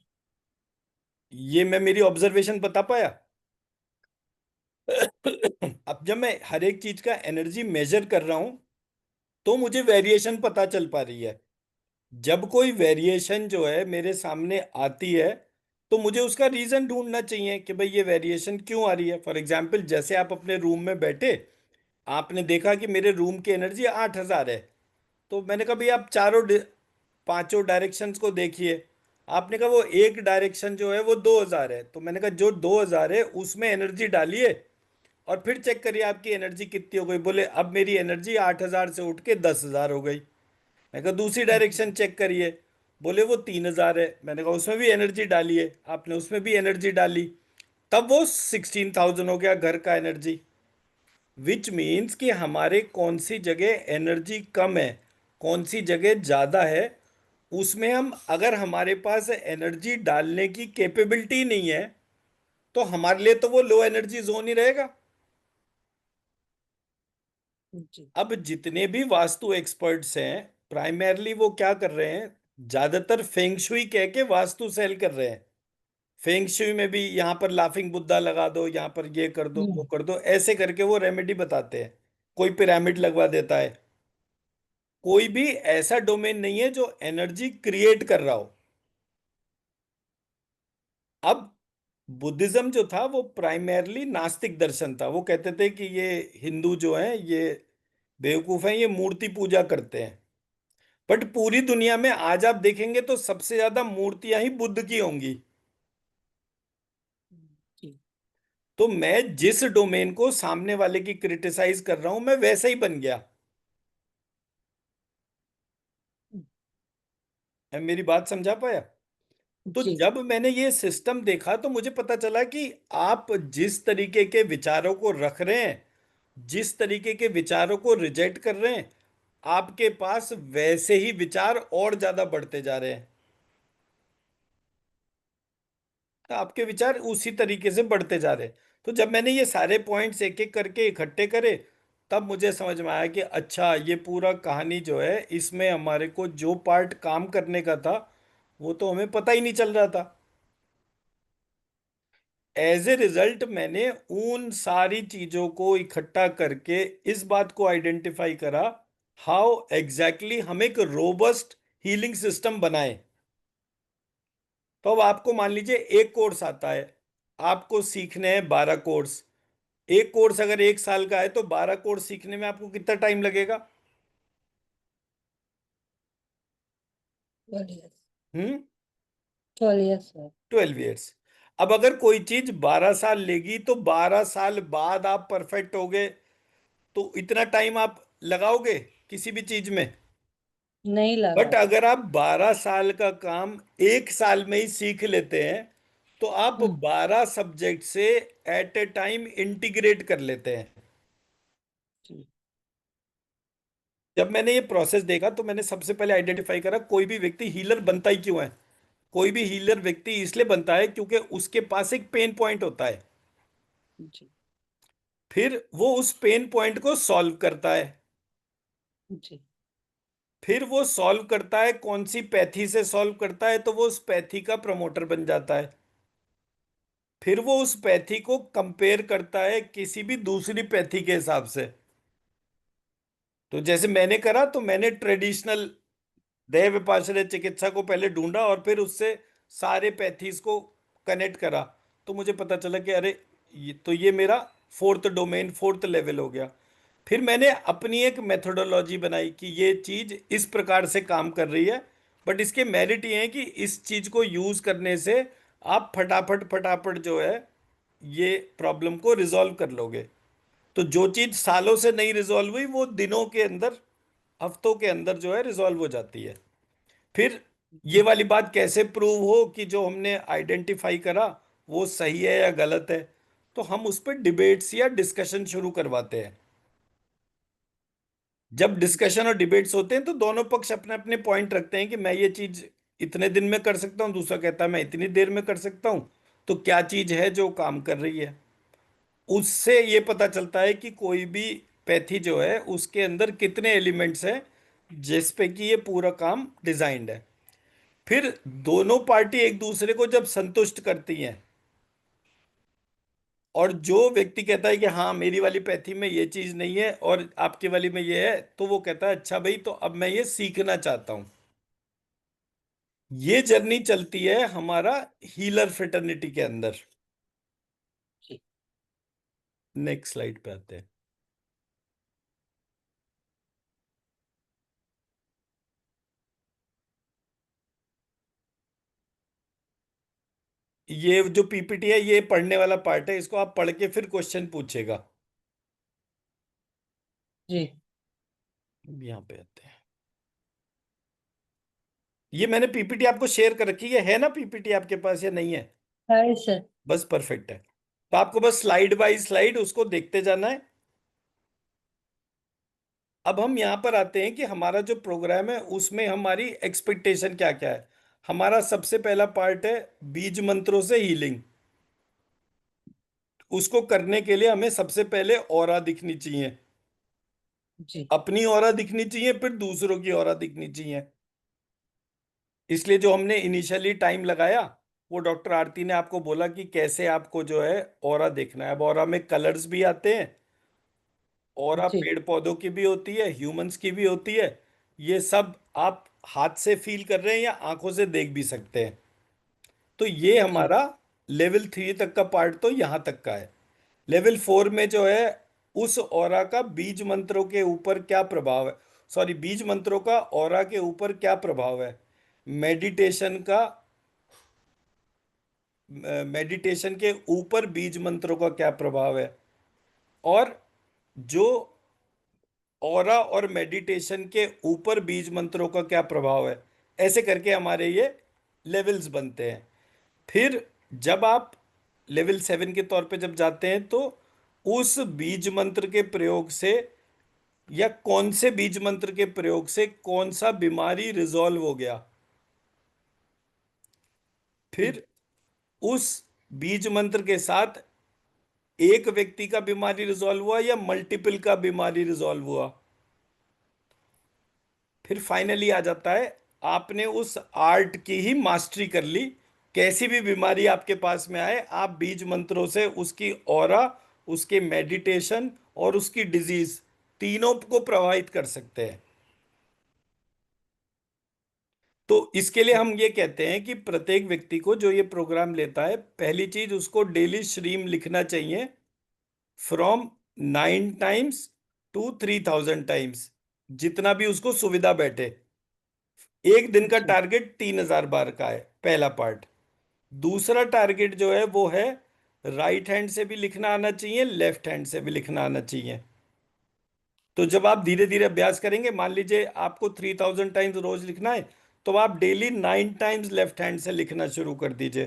ये मैं मेरी ऑब्जर्वेशन बता पाया? अब जब मैं हर एक चीज का एनर्जी मेजर कर रहा हूं तो मुझे वेरिएशन पता चल पा रही है। जब कोई वेरिएशन जो है मेरे सामने आती है, तो मुझे उसका रीजन ढूंढना चाहिए कि भाई ये वेरिएशन क्यों आ रही है। फॉर एग्जाम्पल, जैसे आप अपने रूम में बैठे, आपने देखा कि मेरे रूम की एनर्जी 8000 है। तो मैंने कहा भाई आप पांचों डायरेक्शंस को देखिए। आपने कहा वो एक डायरेक्शन जो है वो 2000 है, तो मैंने कहा जो 2000 है उसमें एनर्जी डालिए और फिर चेक करिए आपकी एनर्जी कितनी हो गई। बोले अब मेरी एनर्जी 8000 से उठ के 10,000 हो गई। मैं कहा दूसरी डायरेक्शन चेक करिए। बोले वो 3000 है। मैंने कहा उसमें भी एनर्जी डालिए। आपने उसमें भी एनर्जी डाली, तब वो 16,000 हो गया घर का एनर्जी। विच मीन्स कि हमारे कौन सी जगह एनर्जी कम है, कौन सी जगह ज्यादा है, उसमें हम अगर हमारे पास एनर्जी डालने की कैपेबिलिटी नहीं है तो हमारे लिए तो वो लो एनर्जी जोन ही रहेगा। जी। अब जितने भी वास्तु एक्सपर्ट्स हैं, प्राइमरली वो क्या कर रहे हैं, ज्यादातर फेंग शुई कह के वास्तु सेल कर रहे हैं। फेंग शुई में भी यहाँ पर लाफिंग बुद्धा लगा दो, यहाँ पर ये कर दो वो हम्म। कर दो, ऐसे करके वो रेमेडी बताते हैं। कोई पिरामिड लगवा देता है। कोई भी ऐसा डोमेन नहीं है जो एनर्जी क्रिएट कर रहा हो। अब बुद्धिज्म जो था वो प्राइमरली नास्तिक दर्शन था। वो कहते थे कि ये हिंदू जो हैं ये बेवकूफ हैं, ये मूर्ति पूजा करते हैं। बट पूरी दुनिया में आज आप देखेंगे तो सबसे ज्यादा मूर्तियां ही बुद्ध की होंगी। जी। तो मैं जिस डोमेन को सामने वाले की क्रिटिसाइज कर रहा हूं, मैं वैसा ही बन गया। मैं मेरी बात समझा पाया? तो जी। जब मैंने ये सिस्टम देखा तो मुझे पता चला कि आप जिस तरीके के विचारों को रख रहे हैं, जिस तरीके के विचारों को रिजेक्ट कर रहे हैं, आपके पास वैसे ही विचार और ज्यादा बढ़ते जा रहे हैं। तो आपके विचार उसी तरीके से बढ़ते जा रहे हैं। तो जब मैंने ये सारे पॉइंट्स एक एक करके इकट्ठे करे, तब मुझे समझ में आया कि अच्छा, ये पूरा कहानी जो है इसमें हमारे को जो पार्ट काम करने का था वो तो हमें पता ही नहीं चल रहा था। एज ए रिजल्ट मैंने उन सारी चीजों को इकट्ठा करके इस बात को आइडेंटिफाई करा, हाउ एग्जैक्टली हम एक रोबस्ट हीलिंग सिस्टम बनाए। तो अब आपको मान लीजिए एक कोर्स आता है, आपको सीखने हैं 12 कोर्स। एक कोर्स अगर 1 साल का है तो 12 कोर्स सीखने में आपको कितना टाइम लगेगा? 12 years। हम्म 12 years, sir। 12 ईयर्स। अब अगर कोई चीज 12 साल लेगी तो 12 साल बाद आप परफेक्ट होगे, तो इतना टाइम आप लगाओगे किसी भी चीज में? नहीं बट लगाते। अगर आप 12 साल का काम 1 साल में ही सीख लेते हैं, तो आप हम्म। 12 सब्जेक्ट से एट ए टाइम इंटीग्रेट कर लेते हैं। जी। जब मैंने ये प्रोसेस देखा तो मैंने सबसे पहले आइडेंटिफाई करा कोई भी व्यक्ति हीलर बनता ही क्यों है। कोई भी हीलर व्यक्ति इसलिए बनता है क्योंकि उसके पास एक पेन पॉइंट होता है, जी। फिर वो उस पेन पॉइंट को सॉल्व करता है, जी। फिर वो सॉल्व करता है, कौन सी पैथी से सॉल्व करता है, तो वो उस पैथी का प्रमोटर बन जाता है, फिर वो उस पैथी को कंपेयर करता है किसी भी दूसरी पैथी के हिसाब से। तो जैसे मैंने करा, तो मैंने ट्रेडिशनल देह विपाशर्य चिकित्सा को पहले ढूंढा और फिर उससे सारे पैथीज को कनेक्ट करा, तो मुझे पता चला कि अरे ये मेरा फोर्थ डोमेन, फोर्थ लेवल हो गया। फिर मैंने अपनी एक मेथोडोलॉजी बनाई कि ये चीज इस प्रकार से काम कर रही है, बट इसके मेरिट ये है कि इस चीज को यूज करने से आप फटाफट फटाफट जो है ये प्रॉब्लम को रिजॉल्व कर लोगे। तो जो चीज सालों से नहीं रिजॉल्व हुई वो दिनों के अंदर, हफ्तों के अंदर जो है रिजॉल्व हो जाती है। फिर ये वाली बात कैसे प्रूव हो कि जो हमने आइडेंटिफाई करा वो सही है या गलत है, तो हम उस पर डिबेट्स या डिस्कशन शुरू करवाते हैं। जब जी। डिस्कशन और डिबेट्स होते हैं तो दोनों पक्ष अपने अपने पॉइंट रखते हैं कि मैं ये चीज इतने दिन में कर सकता हूँ, दूसरा कहता है मैं इतनी देर में कर सकता हूँ, तो क्या चीज है जो काम कर रही है। उससे ये पता चलता है कि कोई भी पैथी जो है उसके अंदर कितने एलिमेंट्स हैं जिस पे कि ये पूरा काम डिजाइंड है। फिर दोनों पार्टी एक दूसरे को जब संतुष्ट करती हैं, और जो व्यक्ति कहता है कि हाँ मेरी वाली पैथी में ये चीज नहीं है और आपकी वाली में ये है, तो वो कहता है अच्छा भाई, तो अब मैं ये सीखना चाहता हूँ। ये जर्नी चलती है हमारा हीलर फ्रेटर्निटी के अंदर। जी। नेक्स्ट स्लाइड पे आते हैं। ये जो पीपीटी है ये पढ़ने वाला पार्ट है, इसको आप पढ़ के फिर क्वेश्चन पूछेगा। जी। यहाँ पे आते हैं। ये मैंने पीपीटी आपको शेयर कर रखी है ना पीपीटी आपके पास या नहीं है? Hi sir. बस परफेक्ट है। तो आपको बस स्लाइड बाय स्लाइड उसको देखते जाना है। अब हम यहाँ पर आते हैं कि हमारा जो प्रोग्राम है उसमें हमारी एक्सपेक्टेशन क्या क्या है। हमारा सबसे पहला पार्ट है बीज मंत्रों से हीलिंग। उसको करने के लिए हमें सबसे पहले ऑरा दिखनी चाहिए, जी। अपनी ऑरा दिखनी चाहिए, फिर दूसरों की ऑरा दिखनी चाहिए। इसलिए जो हमने इनिशियली टाइम लगाया, वो डॉक्टर आरती ने आपको बोला कि कैसे आपको जो है ऑरा देखना है। अब ऑरा में कलर्स भी आते हैं, ऑरा जी। पेड़ पौधों की भी होती है, ह्यूमंस की भी होती है। ये सब आप हाथ से फील कर रहे हैं या आंखों से देख भी सकते हैं। तो ये जी। हमारा लेवल 3 तक का पार्ट तो यहाँ तक का है। लेवल 4 में जो है उस ऑरा का बीज मंत्रों के ऊपर क्या प्रभाव है, सॉरी बीज मंत्रों का ऑरा के ऊपर क्या प्रभाव है, मेडिटेशन का, मेडिटेशन के ऊपर बीज मंत्रों का क्या प्रभाव है, और जो ऑरा और मेडिटेशन के ऊपर बीज मंत्रों का क्या प्रभाव है। ऐसे करके हमारे ये लेवल्स बनते हैं। फिर जब आप लेवल 7 के तौर पे जब जाते हैं, तो उस बीज मंत्र के प्रयोग से या कौन से बीज मंत्र के प्रयोग से कौन सा बीमारी रिजॉल्व हो गया, जी। फिर उस बीज मंत्र के साथ एक व्यक्ति का बीमारी रिजॉल्व हुआ या मल्टीपल का बीमारी रिजॉल्व हुआ, फिर फाइनली आ जाता है आपने उस आर्ट की ही मास्टरी कर ली। कैसी भी बीमारी आपके पास में आए, आप बीज मंत्रों से उसकी ऑरा, उसके मेडिटेशन और उसकी डिजीज तीनों को प्रभावित कर सकते हैं। तो इसके लिए हम ये कहते हैं कि प्रत्येक व्यक्ति को जो ये प्रोग्राम लेता है, पहली चीज उसको डेली स्ट्रीम लिखना चाहिए, फ्रॉम 9 टाइम्स टू 3,000 टाइम्स, जितना भी उसको सुविधा बैठे। एक दिन का जी। टारगेट 3,000 बार का है, पहला पार्ट। दूसरा टारगेट जो है वो है राइट हैंड से भी लिखना आना चाहिए, लेफ्ट हैंड से भी लिखना आना चाहिए। तो जब आप धीरे धीरे अभ्यास करेंगे, मान लीजिए आपको 3,000 टाइम्स रोज लिखना है, तो आप डेली 9 टाइम्स लेफ्ट हैंड से लिखना शुरू कर दीजिए।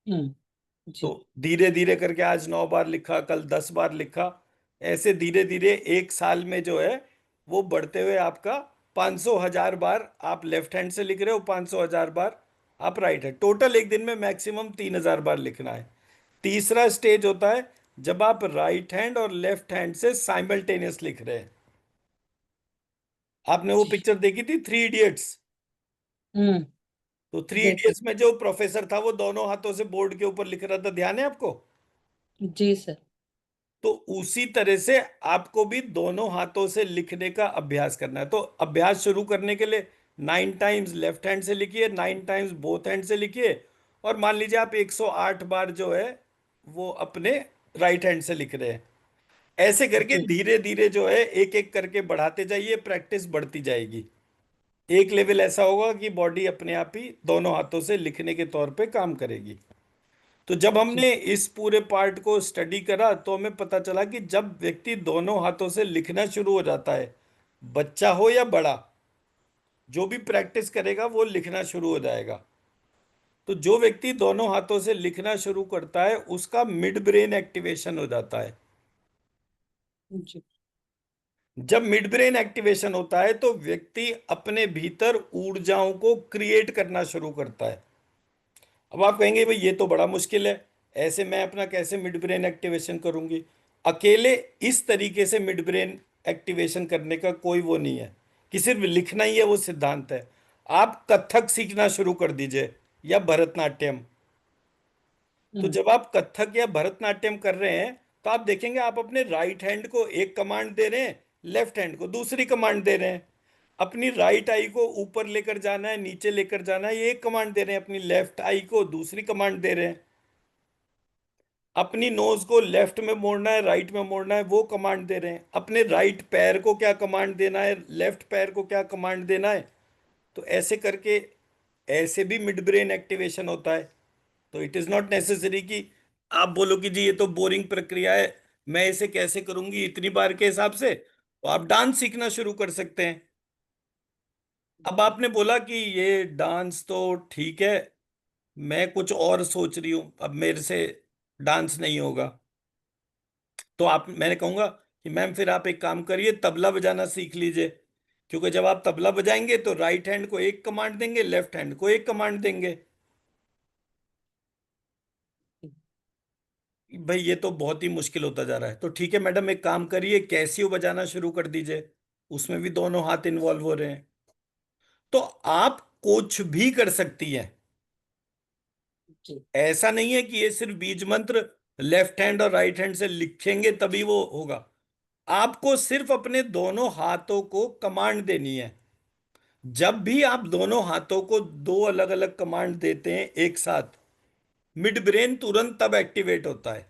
तो जी। धीरे धीरे करके आज 9 बार लिखा, कल 10 बार लिखा, ऐसे धीरे धीरे एक साल में जो है वो बढ़ते हुए आपका 500 1000 बार आप लेफ्ट हैंड से लिख रहे हो, 500 1000 बार आप राइट है, टोटल एक दिन में मैक्सिमम 3,000 बार लिखना है। तीसरा स्टेज होता है जब आप राइट हैंड और लेफ्ट हैंड से साइमल्टेनियस लिख रहे हैं। आपने वो जी। पिक्चर देखी थी, 3 इडियट्स? हम्म। तो थ्री देखिए। इडियट्स में जो प्रोफेसर था वो दोनों हाथों से बोर्ड के ऊपर लिख रहा था, ध्यान है आपको? जी सर। तो उसी तरह से आपको भी दोनों हाथों से लिखने का अभ्यास करना है। तो अभ्यास शुरू करने के लिए 9 टाइम्स लेफ्ट हैंड से लिखिए, 9 टाइम्स बोथ हैंड से लिखिए, और मान लीजिए आप 108 बार जो है वो अपने राइट हैंड से लिख रहे हैं। ऐसे करके जी। धीरे धीरे जो है एक एक करके बढ़ाते जाइए, प्रैक्टिस बढ़ती जाएगी। एक लेवल ऐसा होगा कि बॉडी अपने आप ही दोनों हाथों से लिखने के तौर पे काम करेगी। तो जब जी। हमने इस पूरे पार्ट को स्टडी करा तो हमें पता चला कि जब व्यक्ति दोनों हाथों से लिखना शुरू हो जाता है, बच्चा हो या बड़ा, जो भी प्रैक्टिस करेगा वो लिखना शुरू हो जाएगा। तो जो व्यक्ति दोनों हाथों से लिखना शुरू करता है उसका मिड ब्रेन एक्टिवेशन हो जाता है। जी। जब मिड ब्रेन एक्टिवेशन होता है तो व्यक्ति अपने भीतर ऊर्जाओं को क्रिएट करना शुरू करता है। अब आप कहेंगे भाई ये तो बड़ा मुश्किल है, ऐसे मैं अपना कैसे मिड ब्रेन एक्टिवेशन करूंगी? अकेले इस तरीके से मिड ब्रेन एक्टिवेशन करने का कोई वो नहीं है कि सिर्फ लिखना ही है वो सिद्धांत है। आप कथक सीखना शुरू कर दीजिए या भरतनाट्यम। तो हम्म। जब आप कथक या भरतनाट्यम कर रहे हैं तो आप देखेंगे आप अपने राइट हैंड को एक कमांड दे रहे हैं, लेफ्ट हैंड को दूसरी कमांड दे रहे हैं। अपनी राइट आई को ऊपर लेकर जाना है, नीचे लेकर जाना है, ये एक कमांड दे रहे हैं। अपनी लेफ्ट आई को दूसरी कमांड दे रहे हैं। अपनी नोज को लेफ्ट में मोड़ना है, राइट में मोड़ना है, वो कमांड दे रहे हैं। अपने राइट पैर को क्या कमांड देना है, लेफ्ट पैर को क्या कमांड देना है। तो ऐसे करके ऐसे भी मिड ब्रेन एक्टिवेशन होता है। तो इट इज नॉट नेसेसरी कि आप बोलो कि जी ये तो बोरिंग प्रक्रिया है, मैं इसे कैसे करूंगी इतनी बार के हिसाब से। तो आप डांस सीखना शुरू कर सकते हैं। अब जी। आपने बोला कि ये डांस तो ठीक है, मैं कुछ और सोच रही हूँ, अब मेरे से डांस नहीं होगा। तो आप, मैंने कहूंगा कि मैम फिर आप एक काम करिए, तबला बजाना सीख लीजिए। क्योंकि जब आप तबला बजाएंगे तो राइट हैंड को एक कमांड देंगे, लेफ्ट हैंड को एक कमांड देंगे। भाई ये तो बहुत ही मुश्किल होता जा रहा है। तो ठीक है मैडम, एक काम करिए, कैसियो बजाना शुरू कर दीजिए, उसमें भी दोनों हाथ इन्वॉल्व हो रहे हैं। तो आप कुछ भी कर सकती हैं। जी। ऐसा नहीं है कि ये सिर्फ बीज मंत्र लेफ्ट हैंड और राइट हैंड से लिखेंगे तभी वो होगा। आपको सिर्फ अपने दोनों हाथों को कमांड देनी है। जब भी आप दोनों हाथों को दो अलग अलग कमांड देते हैं एक साथ, मिड ब्रेन तुरंत तब एक्टिवेट होता है।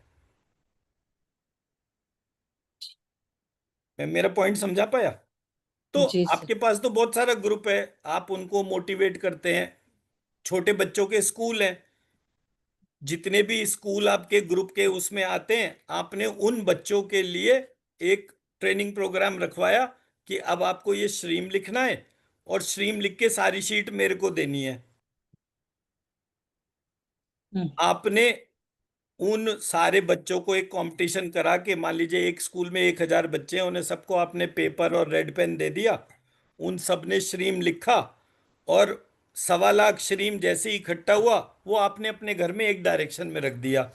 मैं मेरा पॉइंट समझा पाया? तो जी सर। आपके पास तो बहुत सारा ग्रुप है, आप उनको मोटिवेट करते हैं। छोटे बच्चों के स्कूल हैं, जितने भी स्कूल आपके ग्रुप के उसमें आते हैं, आपने उन बच्चों के लिए एक ट्रेनिंग प्रोग्राम रखवाया कि अब आपको ये स्ट्रीम लिखना है और स्ट्रीम लिख के सारी शीट मेरे को देनी है। हम्म। आपने उन सारे बच्चों को एक कंपटीशन करा के, मान लीजिए एक स्कूल में 1,000 बच्चे हैं, उन्हें सबको आपने पेपर और रेड पेन दे दिया। उन सब ने श्रीम लिखा, और 1,25,00,000 श्रीम जैसे ही इकट्ठा हुआ वो आपने अपने घर में एक डायरेक्शन में रख दिया।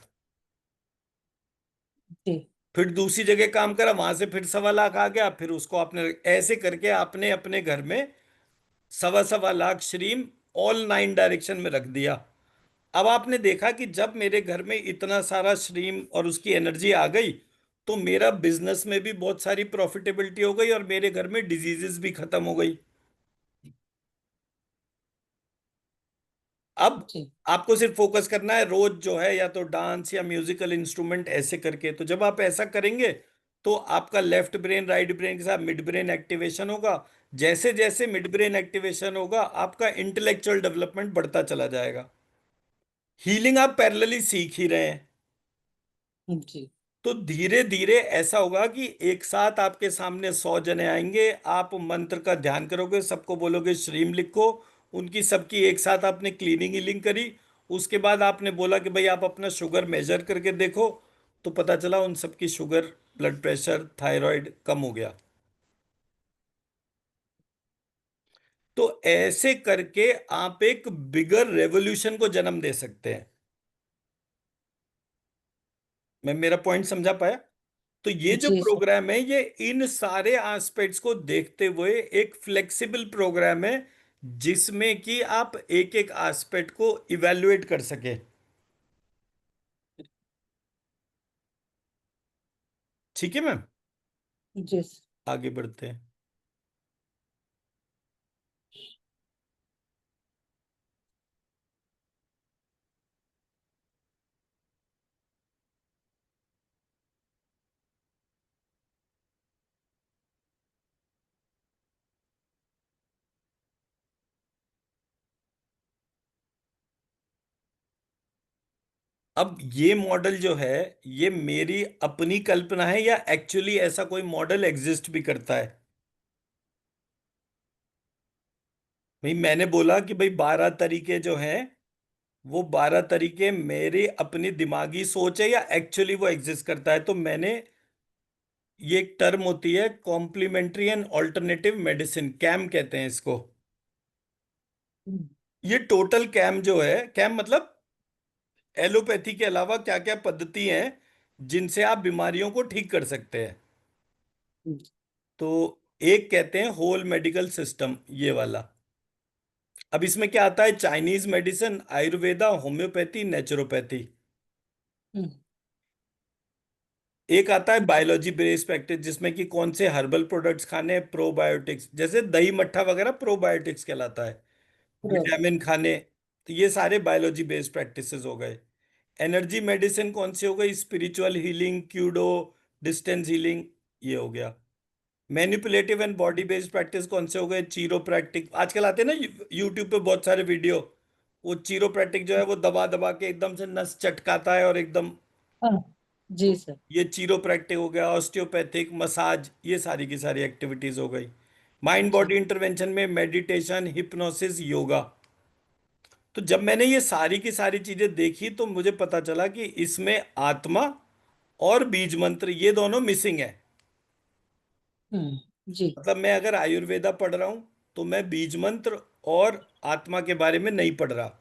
जी। फिर दूसरी जगह काम करा, वहां से फिर 1,25,00,000 आ गया, फिर उसको आपने ऐसे करके आपने अपने घर में 1,25,00,000 श्रीम ऑल 9 डायरेक्शन में रख दिया। अब आपने देखा कि जब मेरे घर में इतना सारा स्ट्रीम और उसकी एनर्जी आ गई तो मेरा बिजनेस में भी बहुत सारी प्रॉफिटेबिलिटी हो गई और मेरे घर में डिजीजेस भी खत्म हो गई। अब जी। आपको सिर्फ फोकस करना है रोज जो है, या तो डांस या म्यूजिकल इंस्ट्रूमेंट ऐसे करके। तो जब आप ऐसा करेंगे तो आपका लेफ्ट ब्रेन राइट ब्रेन के साथ मिड ब्रेन एक्टिवेशन होगा। जैसे जैसे मिड ब्रेन एक्टिवेशन होगा आपका इंटेलेक्चुअल डेवलपमेंट बढ़ता चला जाएगा। हीलिंग आप पैरेलली सीख ही रहे हैं। जी। तो धीरे धीरे ऐसा होगा कि एक साथ आपके सामने 100 जने आएंगे, आप मंत्र का ध्यान करोगे, सबको बोलोगे श्रीम लिखो। उनकी सबकी एक साथ आपने क्लीनिंग हीलिंग करी। उसके बाद आपने बोला कि भाई आप अपना शुगर मेजर करके देखो। तो पता चला उन सबकी शुगर, ब्लड प्रेशर, थायराइड कम हो गया। तो ऐसे करके आप एक बिगर रेवोल्यूशन को जन्म दे सकते हैं। मैं मेरा पॉइंट समझा पाया? तो ये जो जी सर। प्रोग्राम है ये इन सारे एस्पेक्ट्स को देखते हुए एक फ्लेक्सिबल प्रोग्राम है, जिसमें कि आप एक एक एस्पेक्ट को इवेलुएट कर सके। ठीक है मैम, जी सर। आगे बढ़ते हैं। अब ये मॉडल जो है, ये मेरी अपनी कल्पना है या एक्चुअली ऐसा कोई मॉडल एग्जिस्ट भी करता है? भाई मैंने बोला कि भाई 12 तरीके जो हैं, वो 12 तरीके मेरी अपनी दिमागी सोच है या एक्चुअली वो एग्जिस्ट करता है? तो मैंने, ये एक टर्म होती है complementary and alternative medicine, CAM कहते हैं इसको। हम्म। ये टोटल कैम जो है, कैम मतलब एलोपैथी के अलावा क्या क्या पद्धति हैं जिनसे आप बीमारियों को ठीक कर सकते हैं। तो एक कहते हैं होल मेडिकल सिस्टम, ये वाला। अब इसमें क्या आता है? Chinese medicine, Ayurveda, homeopathy, naturopathy. हम्म। एक आता है जी। बायोलॉजी बेस्ड प्रैक्टिस, जिसमें कि कौन से हर्बल प्रोडक्ट्स खाने हैं, प्रोबायोटिक्स, जैसे दही मट्ठा वगैरह प्रोबायोटिक्स कहलाता है। बरोबर। विटामिन खाने। तो ये सारे बायोलॉजी बेस्ड प्रैक्टिसेस हो गए। एनर्जी मेडिसिन कौन सी हो गई? स्पिरिचुअल हीलिंग, क्यूडो, डिस्टेंस हीलिंग, ये हो गया। Manipulative and body based practice कौन से हो गए? चीरो प्रैक्टिक, आजकल आते हैं ना यूट्यूब पे बहुत सारे वीडियो। वो चीरो प्रैक्टिक जो है वो दबा दबा के एकदम से नस चटकाता है और एकदम, हाँ। जी सर। ये चीरोप्रैक्टिक हो गया। ऑस्टियोपैथिक, मसाज, ये सारी की सारी एक्टिविटीज हो गई। माइंड जी। बॉडी इंटरवेंशन में मेडिटेशन, हिप्नोसिस, योगा। तो जब मैंने ये सारी की सारी चीजें देखी तो मुझे पता चला कि इसमें आत्मा और बीज मंत्र ये दोनों मिसिंग है। जी। मतलब मैं अगर आयुर्वेदा पढ़ रहा हूं तो मैं बीज मंत्र और आत्मा के बारे में नहीं पढ़ रहा।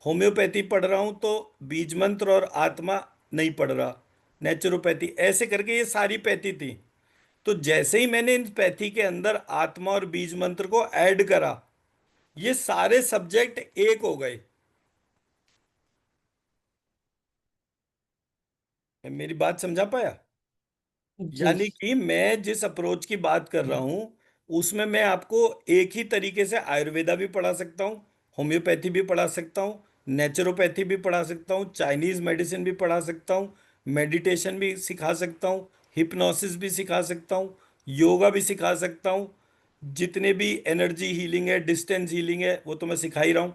होम्योपैथी पढ़ रहा हूं तो बीज मंत्र और आत्मा नहीं पढ़ रहा। नेचुरोपैथी, ऐसे करके ये सारी पैथी थी। तो जैसे ही मैंने इन पैथी के अंदर आत्मा और बीज मंत्र को ऐड करा, ये सारे सब्जेक्ट एक हो गए। मैं मेरी बात समझा पाया? जी। यानी कि मैं जिस अप्रोच की बात कर रहा हूं, उसमें मैं आपको एक ही तरीके से आयुर्वेदा भी पढ़ा सकता हूं, होम्योपैथी भी पढ़ा सकता हूं, नेचुरोपैथी भी पढ़ा सकता हूं, चाइनीज मेडिसिन भी पढ़ा सकता हूं, मेडिटेशन भी सिखा सकता हूं, हिप्नोसिस भी सिखा सकता हूं, योगा भी सिखा सकता हूं, जितने भी एनर्जी हीलिंग है, डिस्टेंस हीलिंग है, वो तो मैं सिखा ही रहा हूं।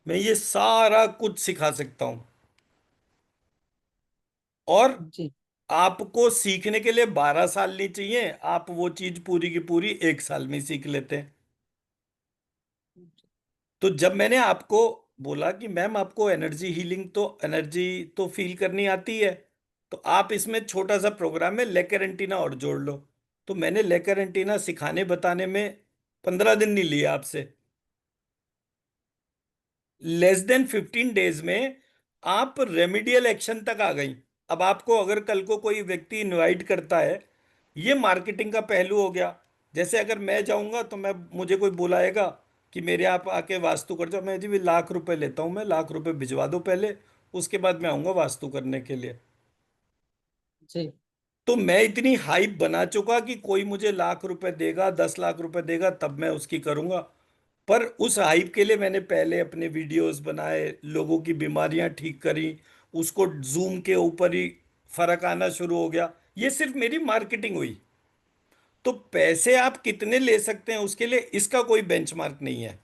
मैं ये सारा कुछ सिखा सकता हूं। और जी। आपको सीखने के लिए 12 साल नहीं चाहिए, आप वो चीज पूरी की पूरी 1 साल में ही सीख लेते हैं। तो जब मैंने आपको बोला कि मैम आपको एनर्जी हीलिंग, तो एनर्जी तो फील करनी आती है, तो आप इसमें छोटा सा प्रोग्राम में लेकर एंटीना और जोड़ लो। तो मैंने लेकर एंटीना सिखाने बताने में 15 दिन नहीं लिए आपसे। लेस देन 15 डेज में आप रेमिडियल एक्शन तक आ गई। अब आपको अगर कल को कोई व्यक्ति इनवाइट करता है, ये मार्केटिंग का पहलू हो गया। जैसे अगर मैं जाऊंगा तो मैं, मुझे कोई बुलाएगा कि मेरे आप आके वास्तु कर जाओ, मैं जी भी लाख रुपए लेता हूँ, मैं लाख रुपए भिजवा दो पहले, उसके बाद मैं आऊंगा वास्तु करने के लिए। जी। तो मैं इतनी हाइप बना चुका कि कोई मुझे लाख रुपए देगा, 10 लाख रुपए देगा, तब मैं उसकी करूंगा। पर उस हाइप के लिए मैंने पहले अपने वीडियोस बनाए, लोगों की बीमारियां ठीक करी, उसको जूम के ऊपर ही फर्क आना शुरू हो गया। ये सिर्फ मेरी मार्केटिंग हुई। तो पैसे आप कितने ले सकते हैं उसके लिए इसका कोई बेंचमार्क नहीं है।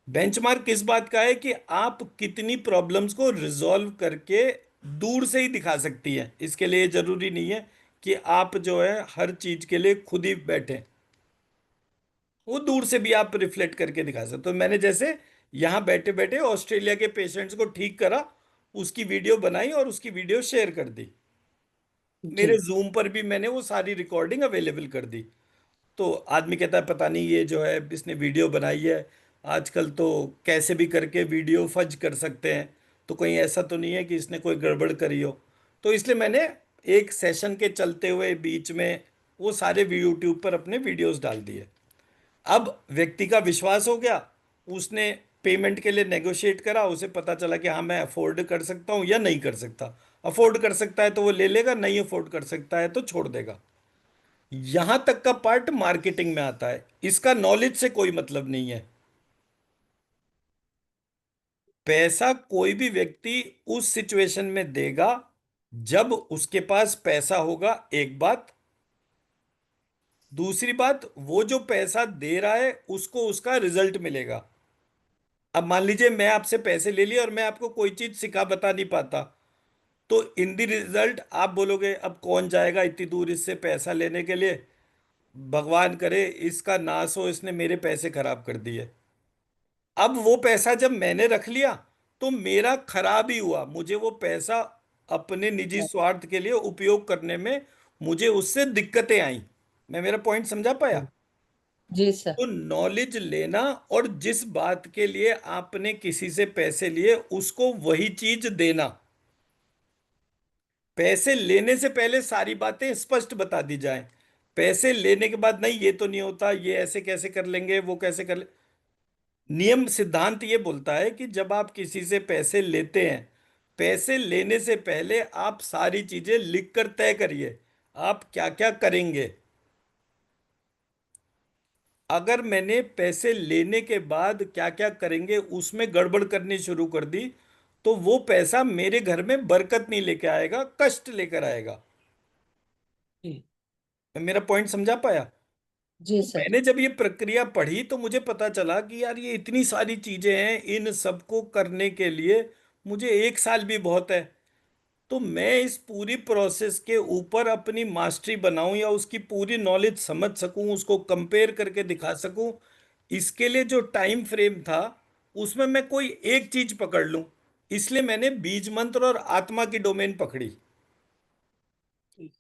बेंचमार्क किस बात का है? कि आप कितनी प्रॉब्लम्स को रिजॉल्व करके दूर से ही दिखा सकती हैं। इसके लिए जरूरी नहीं है कि आप जो है हर चीज के लिए खुद ही बैठे, वो दूर से भी आप रिफ्लेक्ट करके दिखा सकते। तो मैंने जैसे यहाँ बैठे बैठे ऑस्ट्रेलिया के पेशेंट्स को ठीक करा, उसकी वीडियो बनाई और उसकी वीडियो शेयर कर दी। मेरे जी। जूम पर भी मैंने वो सारी रिकॉर्डिंग अवेलेबल कर दी। तो आदमी कहता है पता नहीं ये जो है इसने वीडियो बनाई है, आजकल तो कैसे भी करके वीडियो फर्ज कर सकते हैं, तो कहीं ऐसा तो नहीं है कि इसने कोई गड़बड़ करी हो। तो इसलिए मैंने एक सेशन के चलते हुए बीच में वो सारे यूट्यूब पर अपने वीडियोस डाल दिए। अब व्यक्ति का विश्वास हो गया, उसने पेमेंट के लिए नेगोशिएट करा, उसे पता चला कि हाँ मैं अफोर्ड कर सकता हूँ या नहीं कर सकता। अफोर्ड कर सकता है तो वो ले लेगा, नहीं अफोर्ड कर सकता है तो छोड़ देगा। यहां तक का पार्ट मार्केटिंग में आता है, इसका नॉलेज से कोई मतलब नहीं है। पैसा कोई भी व्यक्ति उस सिचुएशन में देगा जब उसके पास पैसा होगा, एक बात। दूसरी बात, वो जो पैसा दे रहा है उसको उसका रिजल्ट मिलेगा। अब मान लीजिए मैं आपसे पैसे ले लिए और मैं आपको कोई चीज सिखा बता नहीं पाता, तो इन दी रिजल्ट आप बोलोगे अब कौन जाएगा इतनी दूर इससे पैसा लेने के लिए, भगवान करे इसका नाश हो, इसने मेरे पैसे खराब कर दिए। अब वो पैसा जब मैंने रख लिया तो मेरा खराब ही हुआ, मुझे वो पैसा अपने निजी स्वार्थ के लिए उपयोग करने में मुझे उससे दिक्कतें आई। मैं मेरा पॉइंट समझा पाया? जी सर। तो नॉलेज लेना और जिस बात के लिए आपने किसी से पैसे लिए उसको वही चीज देना। पैसे लेने से पहले सारी बातें स्पष्ट बता दी जाएं। पैसे लेने के बाद नहीं ये तो नहीं होता, ये ऐसे कैसे कर लेंगे, वो कैसे कर ले। नियम सिद्धांत ये बोलता है कि जब आप किसी से पैसे लेते हैं, पैसे लेने से पहले आप सारी चीजें लिख कर तय करिए आप क्या क्या करेंगे। अगर मैंने पैसे लेने के बाद क्या क्या करेंगे उसमें गड़बड़ करनी शुरू कर दी, तो वो पैसा मेरे घर में बरकत नहीं लेके आएगा, कष्ट लेकर आएगा। जी। मैं मेरा पॉइंट समझा पाया? जी तो सर। मैंने जब ये प्रक्रिया पढ़ी तो मुझे पता चला कि यार ये इतनी सारी चीजें हैं, इन सबको करने के लिए मुझे एक साल भी बहुत है। तो मैं इस पूरी प्रोसेस के ऊपर अपनी मास्टरी बनाऊं या उसकी पूरी नॉलेज समझ सकूं, उसको कंपेयर करके दिखा सकूं, इसके लिए जो टाइम फ्रेम था उसमें मैं कोई एक चीज पकड़ लूं। इसलिए मैंने बीज मंत्र और आत्मा की डोमेन पकड़ी,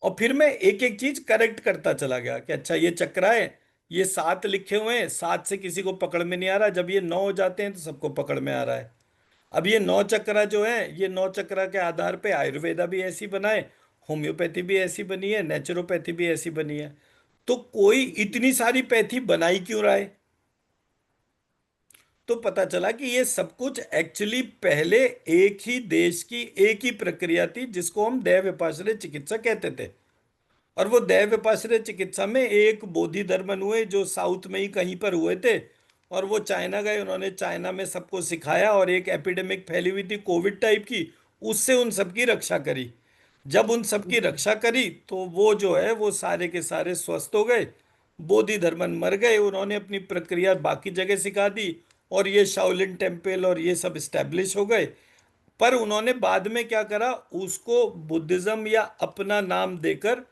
और फिर मैं एक एक चीज करेक्ट करता चला गया कि अच्छा ये चक्रा है, ये सात लिखे हुए हैं, सात से किसी को पकड़ में नहीं आ रहा, जब ये नौ हो जाते हैं तो सबको पकड़ में आ रहा है। अब ये नौ चक्रा जो है, ये नौ चक्रा के आधार पे आयुर्वेदा भी ऐसी बनाए, होम्योपैथी भी ऐसी बनी है, नेचुरोपैथी भी ऐसी बनी है। तो कोई इतनी सारी पैथी बनाई क्यों रहा है? तो पता चला कि ये सब कुछ एक्चुअली पहले एक ही देश की एक ही प्रक्रिया थी जिसको हम दैव विपाश्रय चिकित्सा कहते थे। और वो दैव विपाश्रय चिकित्सा में एक बोधि धर्मन हुए जो साउथ में ही कहीं पर हुए थे, और वो चाइना गए, उन्होंने चाइना में सबको सिखाया और एक एपिडेमिक फैली हुई थी कोविड टाइप की, उससे उन सबकी रक्षा करी। जब उन सबकी रक्षा करी तो वो जो है वो सारे के सारे स्वस्थ हो गए। बोधि धर्मन मर गए, उन्होंने अपनी प्रक्रिया बाकी जगह सिखा दी और ये शाओलिन टेम्पल और ये सब स्टैब्लिश हो गए। पर उन्होंने बाद में क्या करा, उसको बुद्धिज्म या अपना नाम देकर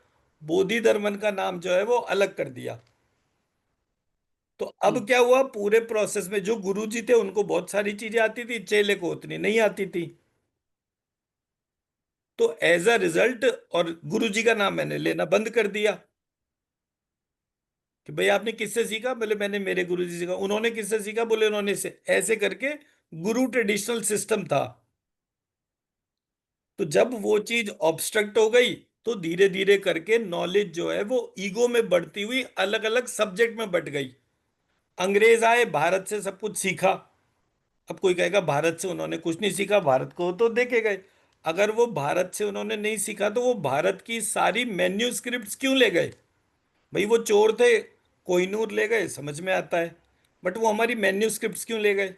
बोधि धर्मन का नाम जो है वो अलग कर दिया। तो अब जी। क्या हुआ, पूरे प्रोसेस में जो गुरु जी थे उनको बहुत सारी चीजें आती थी, चेले को उतनी नहीं आती थी। तो एज अ रिजल्ट, और गुरु जी का नाम मैंने लेना बंद कर दिया कि भाई आपने किससे सीखा, बोले मैंने मेरे गुरु जी से सीखा। उन्होंने किससे सीखा, बोले उन्होंने से ऐसे करके गुरु ट्रेडिशनल सिस्टम था। तो जब वो चीज ऑब्स्ट्रक्ट हो गई तो धीरे धीरे करके नॉलेज जो है वो ईगो में बढ़ती हुई अलग अलग सब्जेक्ट में बट गई। अंग्रेज आए, भारत से सब कुछ सीखा। अब कोई कहेगा भारत से उन्होंने कुछ नहीं सीखा, भारत को तो देखे गए। अगर वो भारत से उन्होंने नहीं सीखा तो वो भारत की सारी मैन्यूस्क्रिप्ट्स क्यों ले गए? भाई वो चोर थे, कोहिनूर ले गए, समझ में आता है, बट वो हमारी मैन्यूस्क्रिप्ट्स क्यों ले गए?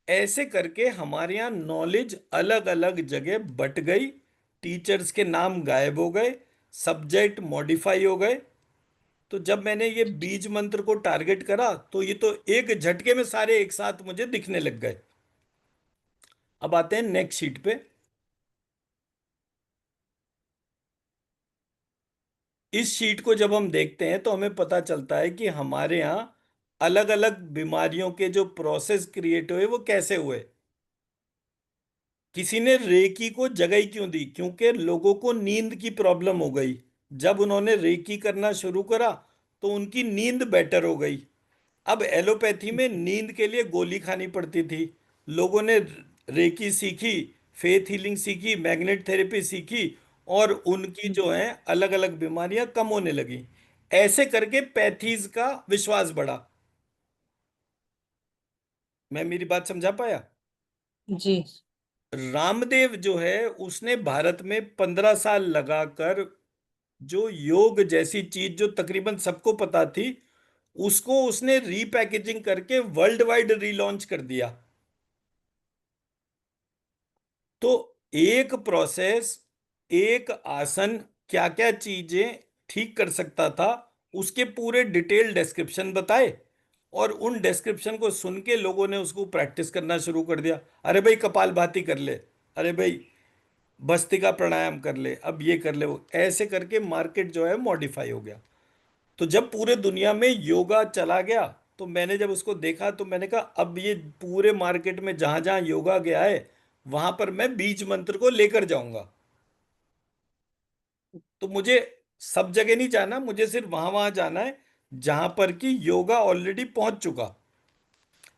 ऐसे करके हमारे यहाँ नॉलेज अलग अलग जगह बट गई, टीचर्स के नाम गायब हो गए, सब्जेक्ट मॉडिफाई हो गए। तो जब मैंने ये बीज मंत्र को टारगेट करा तो ये तो एक झटके में सारे एक साथ मुझे दिखने लग गए। अब आते हैं नेक्स्ट शीट पे। इस शीट को जब हम देखते हैं तो हमें पता चलता है कि हमारे यहाँ अलग अलग बीमारियों के जो प्रोसेस क्रिएट हुए वो कैसे हुए। किसी ने रेकी को जगह ही क्यों दी? क्योंकि लोगों को नींद की प्रॉब्लम हो गई। जब उन्होंने रेकी करना शुरू करा तो उनकी नींद बेटर हो गई। अब एलोपैथी में नींद के लिए गोली खानी पड़ती थी, लोगों ने रेकी सीखी, फेथ हीलिंग सीखी, मैग्नेट थेरेपी सीखी, और उनकी जो है अलग अलग बीमारियां कम होने लगी। ऐसे करके पैथीज का विश्वास बढ़ा। मैं मेरी बात समझा पाया? जी रामदेव जो है उसने भारत में 15 साल लगाकर जो योग जैसी चीज जो तकरीबन सबको पता थी, उसको उसने रीपैकेजिंग करके वर्ल्ड वाइड रीलॉन्च कर दिया। तो एक प्रोसेस, एक आसन क्या क्या चीजें ठीक कर सकता था, उसके पूरे डिटेल डिस्क्रिप्शन बताए, और उन डिस्क्रिप्शन को सुन के लोगों ने उसको प्रैक्टिस करना शुरू कर दिया। अरे भाई कपालभाति कर ले, अरे भाई भस्त्रिका प्राणायाम कर ले, अब ये कर ले, वो ऐसे करके मार्केट जो है मॉडिफाई हो गया। तो जब पूरे दुनिया में योगा चला गया, तो मैंने जब उसको देखा तो मैंने कहा अब ये पूरे मार्केट में जहां जहां योगा गया है वहां पर मैं बीज मंत्र को लेकर जाऊंगा। तो मुझे सब जगह नहीं जाना, मुझे सिर्फ वहां वहां जाना है जहां पर कि योगा ऑलरेडी पहुंच चुका।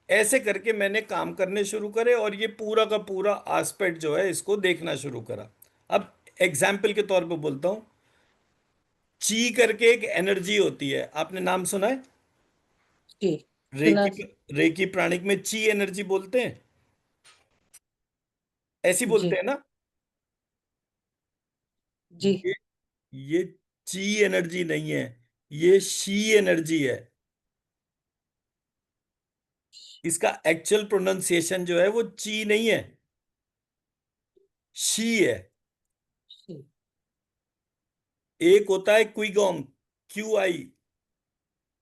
ऐसे करके मैंने काम करने शुरू करे और ये पूरा का पूरा आस्पेक्ट जो है इसको देखना शुरू करा। अब एग्जाम्पल के तौर पे बोलता हूँ, ची करके एक एनर्जी होती है, आपने नाम सुना है? जी सुना। रेकी, रेकी प्राणिक में ची एनर्जी बोलते हैं, ऐसी बोलते जी हैं ना? जी ये ये ची एनर्जी नहीं है, ये शी एनर्जी है। इसका एक्चुअल प्रोनाउंसिएशन जो है वो ची नहीं है, शी है। जी एक होता है क्विगोंग, क्यू आई,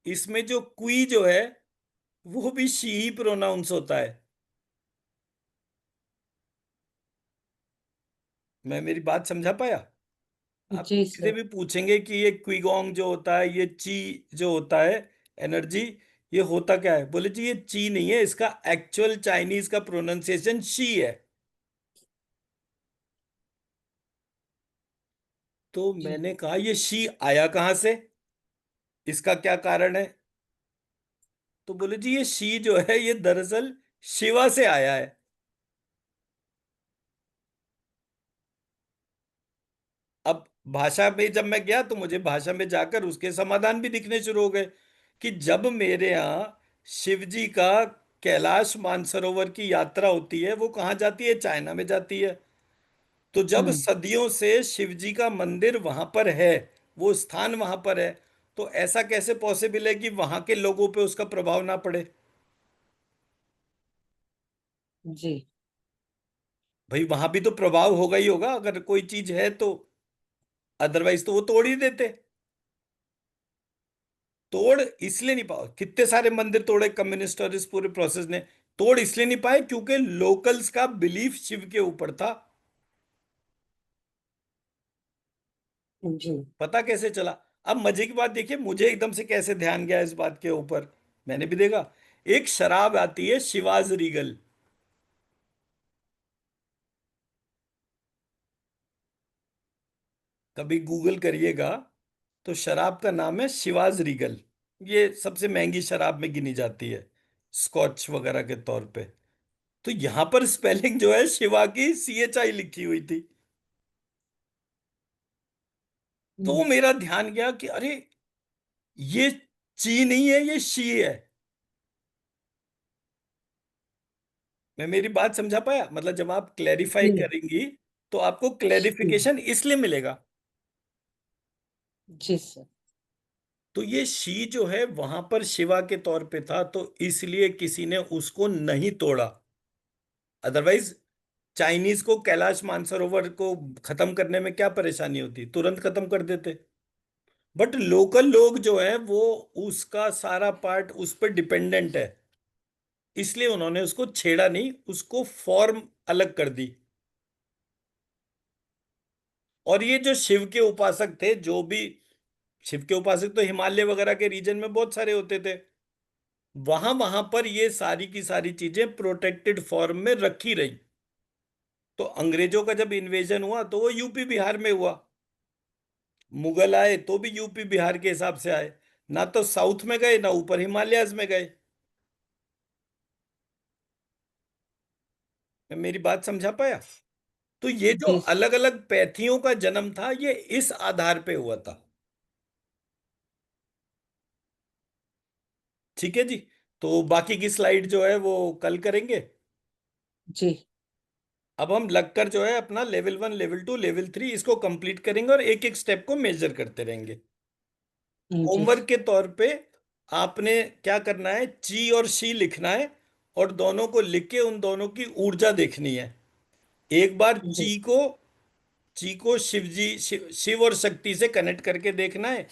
इसमें जो क्वी जो है वो भी शी ही प्रोनाउंस होता है। मैं मेरी बात समझा पाया? आप जी किसी से सर। भी पूछेंगे कि ये क्विगोंग जो होता है, ये ची जो होता है, एनर्जी, ये होता क्या है, बोले जी ये ची नहीं है, इसका एक्चुअल चाइनीज का प्रोनाउंसिएशन शी है। तो जी मैंने कहा ये शी आया कहाँ से, इसका क्या कारण है? तो बोले जी ये शी जो है ये दरअसल शिवा से आया है। अब भाषा में जब मैं गया तो मुझे भाषा में जाकर उसके समाधान भी दिखने शुरू हो गए, कि जब मेरे यहाँ शिव जी का कैलाश मानसरोवर की यात्रा होती है, वो कहाँ जाती है, चाइना में जाती है। तो जब हम्म। सदियों से शिव जी का मंदिर वहां पर है, वो स्थान वहां पर है, तो ऐसा कैसे पॉसिबल है कि वहां के लोगों पे उसका प्रभाव ना पड़े? जी भाई वहां भी तो प्रभाव होगा ही होगा अगर कोई चीज है तो, अदरवाइज तो वो तोड़ ही देते। तोड़ इसलिए नहीं पाओ, कितने सारे मंदिर तोड़े कम्युनिस्ट और इस पूरे प्रोसेस ने, तोड़ इसलिए नहीं पाए क्योंकि लोकल्स का बिलीफ शिव के ऊपर था। जी पता कैसे चला? अब मजे की बात देखिए, मुझे एकदम से कैसे ध्यान गया इस बात के ऊपर, मैंने भी देखा। एक शराब आती है शिवाज रीगल, कभी गूगल करिएगा, तो शराब का नाम है शिवाज रीगल। ये सबसे महंगी शराब में गिनी जाती है, स्कॉच वगैरह के तौर पे। तो यहां पर स्पेलिंग जो है शिवा की CHI लिखी हुई थी। तो हम्म। मेरा ध्यान गया कि अरे ये ची नहीं है, ये शी है। मैं मेरी बात समझा पाया? मतलब जब आप क्लैरिफाई जी करेंगी तो आपको जी क्लैरिफिकेशन इसलिए मिलेगा। जी सर। तो ये शी जो है वहां पर शिवा के तौर पे था, तो इसलिए किसी ने उसको नहीं तोड़ा। अदरवाइज चाइनीज को कैलाश मानसरोवर को खत्म करने में क्या परेशानी होती, तुरंत खत्म कर देते। बट लोकल लोग जो है वो उसका सारा पार्ट उस पर डिपेंडेंट है, इसलिए उन्होंने उसको छेड़ा नहीं, उसको फॉर्म अलग कर दी। और ये जो शिव के उपासक थे, जो भी शिव के उपासक, तो हिमालय वगैरह के रीजन में बहुत सारे होते थे, वहां वहां पर ये सारी की सारी चीजें प्रोटेक्टेड फॉर्म में रखी रही। तो अंग्रेजों का जब इन्वेजन हुआ तो वो यूपी बिहार में हुआ, मुगल आए तो भी यूपी बिहार के हिसाब से आए, ना तो साउथ में गए ना ऊपर हिमालयाज में गए। मैं मेरी बात समझा पाया? तो ये जो जी अलग अलग पैथियों का जन्म था, ये इस आधार पे हुआ था। ठीक है जी। तो बाकी की स्लाइड जो है वो कल करेंगे। जी अब हम लगकर जो है अपना लेवल 1, लेवल 2, लेवल 3 इसको कंप्लीट करेंगे और एक एक स्टेप को मेजर करते रहेंगे। जी होमवर्क के तौर पे आपने क्या करना है, ची और शी लिखना है, और दोनों को लिख के उन दोनों की ऊर्जा देखनी है। एक बार जी ची को शिव और शक्ति से कनेक्ट करके देखना है।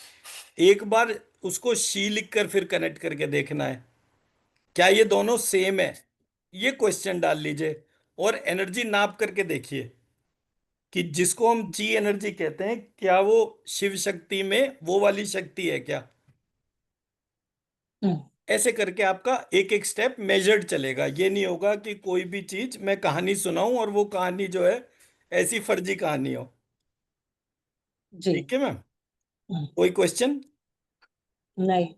एक बार उसको शी लिखकर फिर कनेक्ट करके देखना है, क्या ये दोनों सेम है। ये क्वेश्चन डाल लीजिए और एनर्जी नाप करके देखिए कि जिसको हम ची एनर्जी कहते हैं, क्या वो शिव शक्ति में वो वाली शक्ति है क्या। हम्म, ऐसे करके आपका एक एक स्टेप मेजर्ड चलेगा। ये नहीं होगा कि कोई भी चीज मैं कहानी सुनाऊं और वो कहानी जो है ऐसी फर्जी कहानी हो। जी ठीक है मैम। हम्म, कोई क्वेश्चन? नहीं।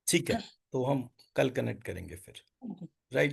ठीक है। तो हम कल कनेक्ट करेंगे फिर। राइट।